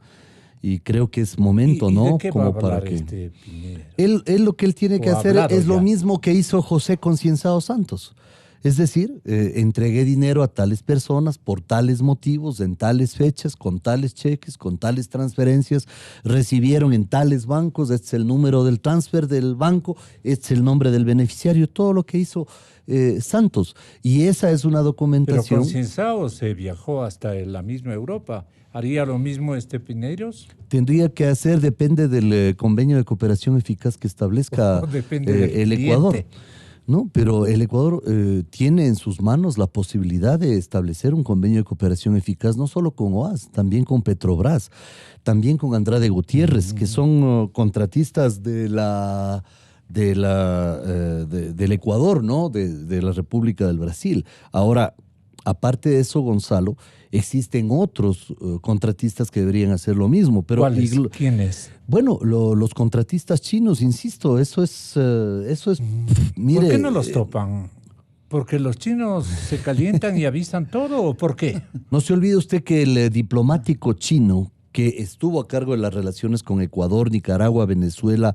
Y creo que es momento, ¿no? ¿De qué va a hablar este Pineiros? Él lo que él tiene que hacer es lo mismo que hizo José Concienzado Santos. Es decir, entregué dinero a tales personas por tales motivos, en tales fechas, con tales cheques, con tales transferencias, recibieron en tales bancos, este es el número del transfer del banco, este es el nombre del beneficiario, todo lo que hizo Santos. Y esa es una documentación. Pero Concienzado se viajó hasta la misma Europa. ¿Haría lo mismo este Pineiros? Tendría que hacer, depende del convenio de cooperación eficaz que establezca el Ecuador. ¿No? Pero el Ecuador tiene en sus manos la posibilidad de establecer un convenio de cooperación eficaz no solo con OAS, también con Petrobras, también con Andrade Gutiérrez, que son contratistas del Ecuador, ¿no? De la República del Brasil. Ahora, aparte de eso, Gonzalo, existen otros contratistas que deberían hacer lo mismo. Pero ¿Quiénes? Bueno, los contratistas chinos, insisto, eso es mire, ¿por qué no los topan? ¿Porque los chinos se calientan y avisan todo o por qué? No se olvide usted que el diplomático chino que estuvo a cargo de las relaciones con Ecuador, Nicaragua, Venezuela,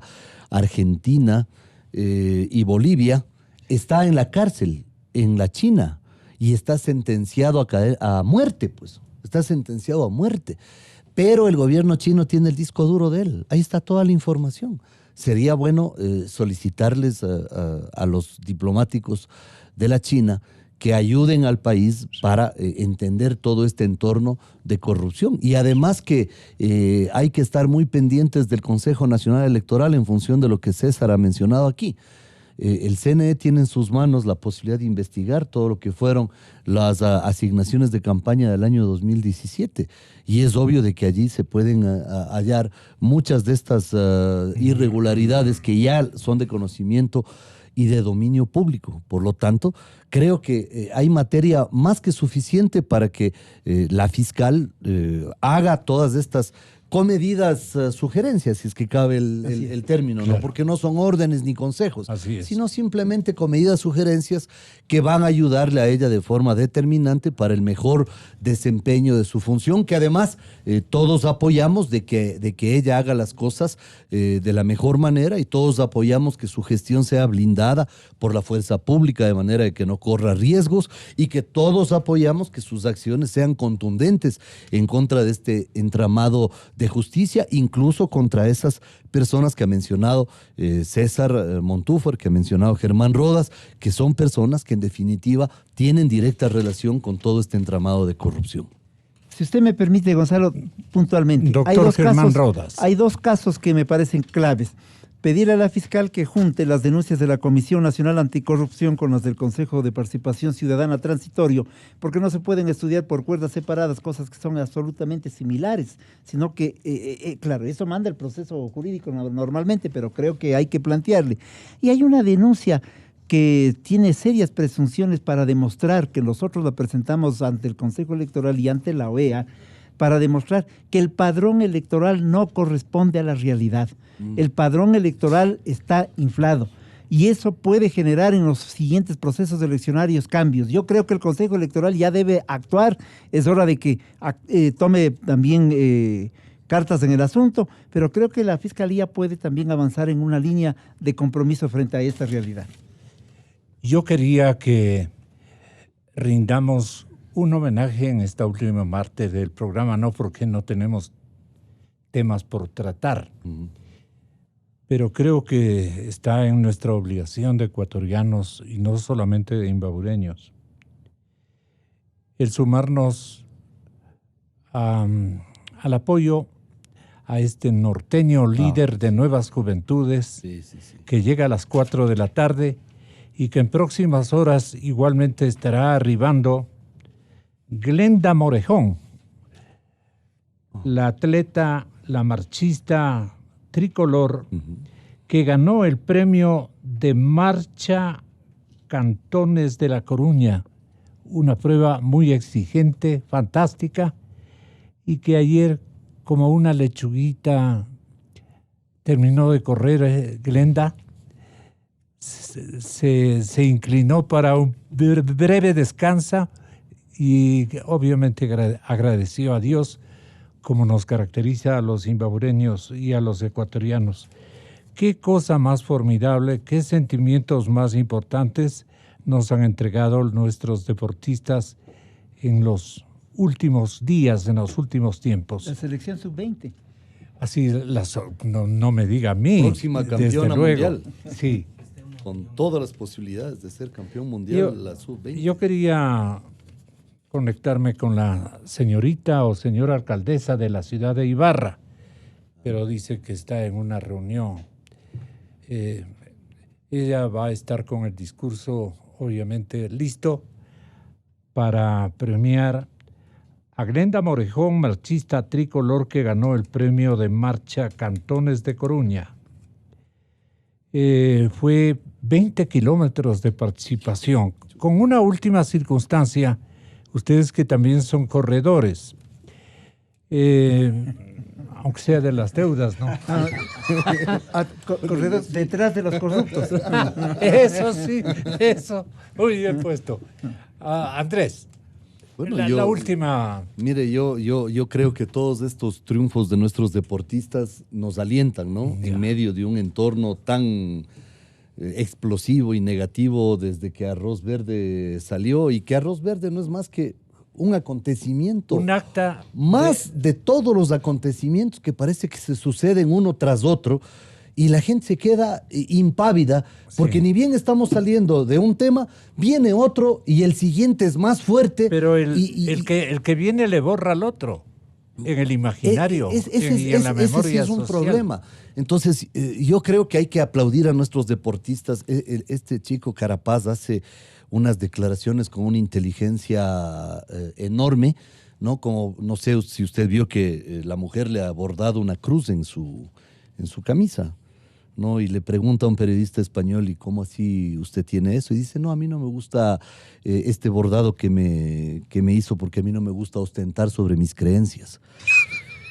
Argentina y Bolivia, está en la cárcel, en la China, y está sentenciado a muerte, pues. Está sentenciado a muerte. Pero el gobierno chino tiene el disco duro de él. Ahí está toda la información. Sería bueno solicitarles a los diplomáticos de la China que ayuden al país para entender todo este entorno de corrupción. Y además que hay que estar muy pendientes del Consejo Nacional Electoral en función de lo que César ha mencionado aquí. El CNE tiene en sus manos la posibilidad de investigar todo lo que fueron las asignaciones de campaña del año 2017 y es obvio de que allí se pueden hallar muchas de estas irregularidades que ya son de conocimiento y de dominio público. Por lo tanto, creo que hay materia más que suficiente para que la fiscal haga todas estas comedidas sugerencias, si es que cabe el término, claro. ¿No? Porque no son órdenes ni consejos, sino simplemente comedidas sugerencias que van a ayudarle a ella de forma determinante para el mejor desempeño de su función, que además todos apoyamos de que ella haga las cosas de la mejor manera y todos apoyamos que su gestión sea blindada por la fuerza pública de manera de que no corra riesgos y que todos apoyamos que sus acciones sean contundentes en contra de este entramado de justicia, incluso contra esas personas que ha mencionado César Montúfar, que ha mencionado Germán Rodas, que son personas que en definitiva tienen directa relación con todo este entramado de corrupción. Si usted me permite, Gonzalo, puntualmente. Doctor Germán Rodas. Hay dos casos que me parecen claves. Pedir a la fiscal que junte las denuncias de la Comisión Nacional Anticorrupción con las del Consejo de Participación Ciudadana Transitorio, porque no se pueden estudiar por cuerdas separadas, cosas que son absolutamente similares, sino que, claro, eso manda el proceso jurídico normalmente, pero creo que hay que plantearle. Y hay una denuncia que tiene serias presunciones para demostrar que nosotros la presentamos ante el Consejo Electoral y ante la OEA, para demostrar que el padrón electoral no corresponde a la realidad. El padrón electoral está inflado y eso puede generar en los siguientes procesos eleccionarios cambios. Yo creo que el Consejo Electoral ya debe actuar, es hora de que tome también cartas en el asunto, pero creo que la Fiscalía puede también avanzar en una línea de compromiso frente a esta realidad. Yo quería que rindamos un homenaje en esta última parte del programa, no porque no tenemos temas por tratar, pero creo que está en nuestra obligación de ecuatorianos y no solamente de imbabureños el sumarnos al apoyo a este norteño líder de Nuevas Juventudes que llega a las 4 de la tarde y que en próximas horas igualmente estará arribando Glenda Morejón, la atleta, la marchista tricolor, que ganó el premio de marcha Cantones de La Coruña, una prueba muy exigente, fantástica, y que ayer, como una lechuguita, terminó de correr Glenda, se inclinó para un breve descanso y obviamente agradeció a Dios, como nos caracteriza a los zimbabureños y a los ecuatorianos. Qué cosa más formidable, qué sentimientos más importantes nos han entregado nuestros deportistas en los últimos días, en los últimos tiempos. La selección sub-20. Así, no me diga a mí. Próxima campeona mundial. Sí. Con todas las posibilidades de ser campeón mundial, la sub-20. Yo quería conectarme con la señorita o señora alcaldesa de la ciudad de Ibarra, pero dice que está en una reunión. Ella va a estar con el discurso, obviamente, listo para premiar a Glenda Morejón, marchista tricolor que ganó el premio de marcha Cantones de Coruña. Fue 20 kilómetros de participación, con una última circunstancia, ustedes que también son corredores, aunque sea de las deudas, ¿no? Corredores detrás de los corruptos. Eso sí, eso. Muy bien puesto. Andrés, Bueno, la última. Mire, yo creo que todos estos triunfos de nuestros deportistas nos alientan, ¿no? Ya. En medio de un entorno tan explosivo y negativo desde que Arroz Verde salió, y que Arroz Verde no es más que un acontecimiento. Un acta. Más de todos los acontecimientos que parece que se suceden uno tras otro, y la gente se queda impávida, porque Sí. ni bien estamos saliendo de un tema, viene otro y el siguiente es más fuerte. Pero el y- que viene le borra al otro en el imaginario y en la ese memoria sí es un social. problema. Entonces, yo creo que hay que aplaudir a nuestros deportistas. Este chico Carapaz hace unas declaraciones con una inteligencia enorme, ¿no? Como, no sé si usted vio que la mujer le ha bordado una cruz en su camisa, ¿no? Y le pregunta a un periodista español, ¿y cómo así usted tiene eso? Y dice, no, a mí no me gusta este bordado que me hizo, porque a mí no me gusta ostentar sobre mis creencias.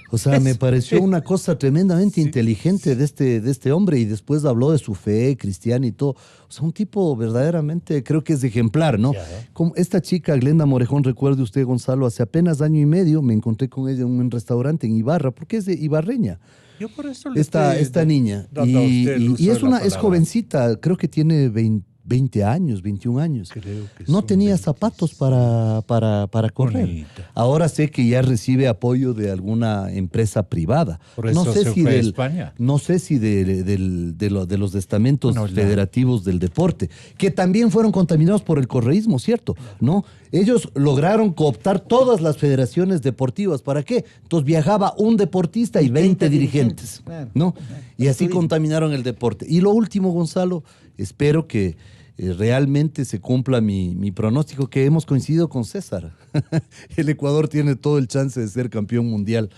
O sea, me pareció una cosa tremendamente inteligente de este hombre, y después habló de su fe cristiana y todo. O sea, un tipo verdaderamente, creo que es ejemplar, ¿no? Ya. Como esta chica, Glenda Morejón, recuerde usted, Gonzalo, hace apenas año y medio me encontré con ella en un restaurante en Ibarra, porque es de ibarreña. Yo por eso le Esta estoy niña. dando a usted el uso Y de es la es palabra. jovencita, creo que tiene 20 años, 21 años. Creo que No son tenía 20. zapatos para correr. Bonita. Ahora sé que ya recibe apoyo de alguna empresa privada. Por eso no sé se si fue a del, España. No sé si de los estamentos Bueno, federativos del deporte, que también fueron contaminados por el correísmo, ¿cierto? ¿No? Ellos lograron cooptar todas las federaciones deportivas. ¿Para qué? Entonces viajaba un deportista y 20 dirigentes, claro. ¿no? Y así Turismo. contaminaron el deporte. Y lo último, Gonzalo, espero que realmente se cumpla mi pronóstico, que hemos coincidido con César. El Ecuador tiene todo el chance de ser campeón mundial.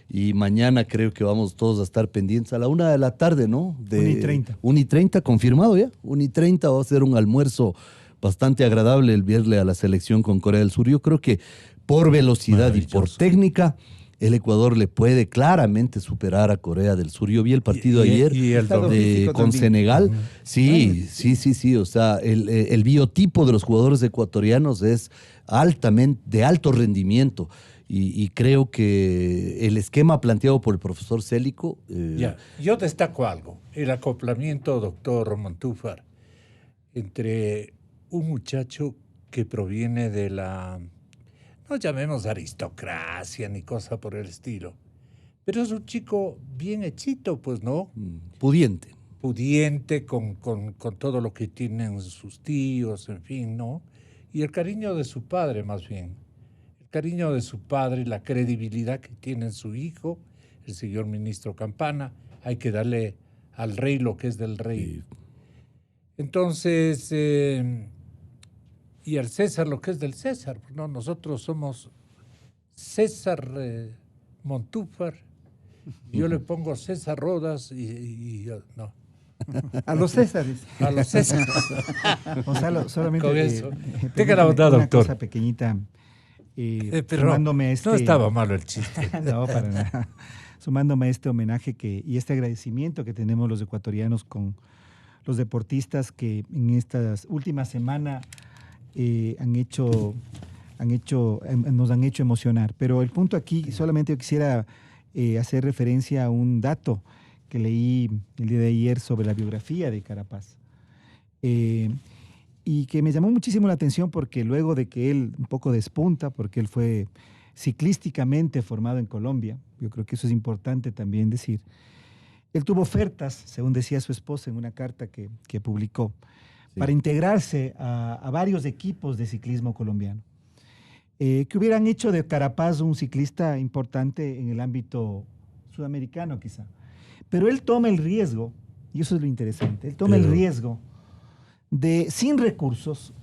Y mañana creo que vamos todos a estar pendientes a la 1 de la tarde, ¿no? 1:30. 1:30, confirmado ya. 1:30 va a ser un almuerzo bastante agradable el verle a la selección con Corea del Sur. Yo creo que por velocidad y por Maravilloso. técnica, el Ecuador le puede claramente superar a Corea del Sur. Yo vi el partido ayer y el Estado doble. físico con también. Senegal. Sí. O sea, el biotipo de los jugadores ecuatorianos es de alto rendimiento. Y creo que el esquema planteado por el profesor Célico... Ya, yo destaco algo, el acoplamiento, doctor Montúfar, entre un muchacho que proviene de la, no llamemos aristocracia ni cosa por el estilo, pero es un chico bien hechito, pues, ¿no? pudiente. Pudiente, con todo lo que tienen sus tíos, en fin, ¿no? Y el cariño de su padre, más bien. El cariño de su padre, la credibilidad que tiene su hijo, el señor ministro Campana. Hay que darle al rey lo que es del rey. Entonces, Y al César lo que es del César. No, nosotros somos César Montúfar. Yo le pongo César Rodas y no. A los Césares. A los César. Gonzalo, solamente Con eso. Tenga la bondad, una doctor. cosa pequeñita. Pero Sumándome a este... no estaba malo el chiste. No, para nada. Sumándome a este homenaje y este agradecimiento que tenemos los ecuatorianos con los deportistas que en estas últimas semanas nos han hecho emocionar. Pero el punto aquí, solamente yo quisiera hacer referencia a un dato que leí el día de ayer sobre la biografía de Carapaz. Y que me llamó muchísimo la atención porque luego de que él un poco despunta, porque él fue ciclísticamente formado en Colombia, yo creo que eso es importante también decir, él tuvo ofertas, según decía su esposa en una carta que publicó, para integrarse a varios equipos de ciclismo colombiano, que hubieran hecho de Carapaz un ciclista importante en el ámbito sudamericano quizá. Pero él toma el riesgo, y eso es lo interesante, él toma el riesgo de, sin recursos,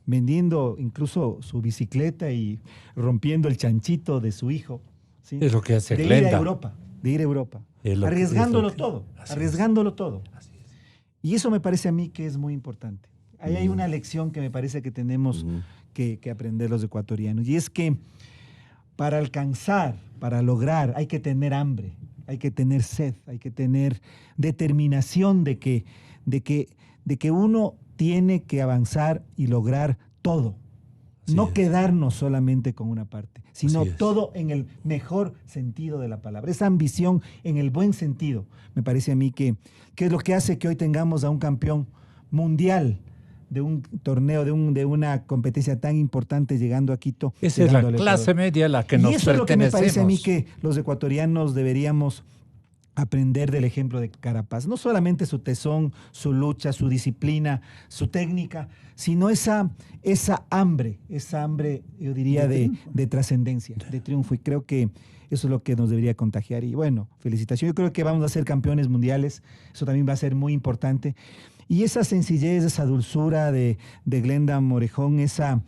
vendiendo incluso su bicicleta y rompiendo el chanchito de su hijo, ¿sí? Es lo que hace de Glenda. ir a Europa, arriesgándolo todo. Y eso me parece a mí que es muy importante. Ahí hay una lección que me parece que tenemos que aprender los ecuatorianos, y es que para alcanzar, para lograr, hay que tener hambre, hay que tener sed, hay que tener determinación de que uno tiene que avanzar y lograr todo. No quedarnos solamente con una parte, sino todo en el mejor sentido de la palabra. Esa ambición en el buen sentido, me parece a mí que es lo que hace que hoy tengamos a un campeón mundial de un torneo, de una competencia tan importante llegando a Quito. Esa es la clase media a la que nos pertenecemos. Y eso es lo que me parece a mí que los ecuatorianos deberíamos aprender del ejemplo de Carapaz. No solamente su tesón, su lucha, su disciplina, su técnica, sino esa hambre, yo diría, de trascendencia, de triunfo. Y creo que eso es lo que nos debería contagiar. Y bueno, felicitaciones. Yo creo que vamos a ser campeones mundiales. Eso también va a ser muy importante. Y esa sencillez, esa dulzura de Glenda Morejón, esa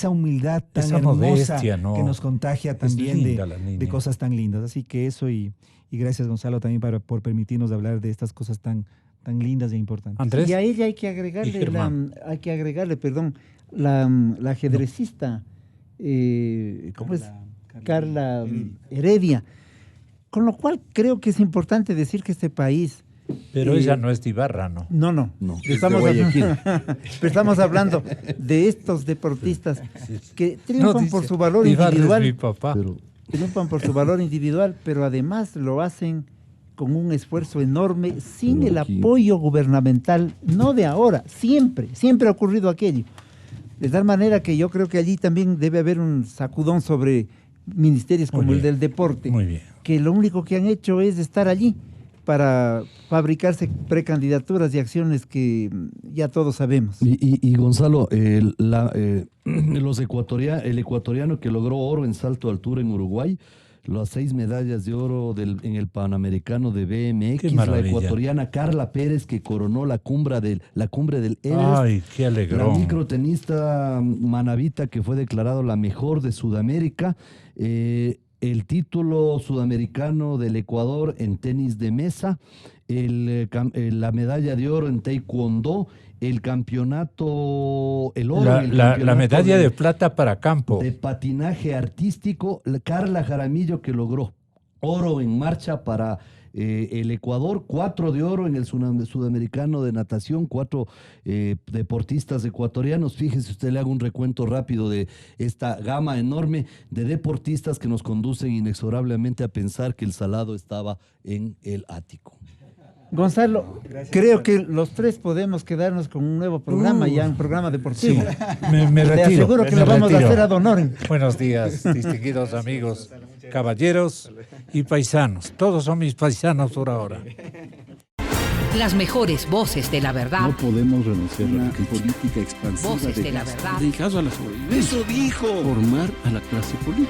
humildad tan esa hermosa modestia, ¿no? que nos contagia también de cosas tan lindas. Así que eso, y gracias, Gonzalo, también por permitirnos hablar de estas cosas tan lindas e importantes. Andrés. Y a ella hay que agregarle la ajedrecista, ¿cómo es? Carla Heredia. Con lo cual creo que es importante decir que este país... Pero ella no es de Ibarra, ¿no? No. Estamos hablando de estos deportistas que triunfan por su valor individual. Es mi papá. Triunfan por su valor individual, pero además lo hacen con un esfuerzo enorme, sin el apoyo gubernamental, no de ahora, siempre ha ocurrido aquello. De tal manera que yo creo que allí también debe haber un sacudón sobre ministerios como el del deporte, que lo único que han hecho es estar allí para fabricarse precandidaturas y acciones que ya todos sabemos. Y Gonzalo, el ecuatoriano que logró oro en salto de altura en Uruguay, las 6 medallas de oro en el Panamericano de BMX, la ecuatoriana Carla Pérez, que coronó la cumbre del Everest. ¡Ay, qué alegrón! La microtenista Manavita, que fue declarado la mejor de Sudamérica. El título sudamericano del Ecuador en tenis de mesa, la medalla de oro en taekwondo, el campeonato, la medalla de plata para campo. De patinaje artístico, Carla Jaramillo, que logró oro en marcha para el Ecuador, 4 de oro en el sudamericano de natación, 4 deportistas ecuatorianos. Fíjese usted, le hago un recuento rápido de esta gama enorme de deportistas que nos conducen inexorablemente a pensar que el salado estaba en el ático. Gonzalo, creo que los tres podemos quedarnos con un nuevo programa, ya un programa deportivo. Sí, me retiro. Te aseguro que lo vamos a hacer ad honorem. Buenos días, distinguidos amigos, caballeros y paisanos. Todos son mis paisanos por ahora. Las mejores voces de la verdad. No podemos renunciar a la política expansiva voces de la verdad. En caso a la sobrevivencia. Eso dijo. Formar a la clase política.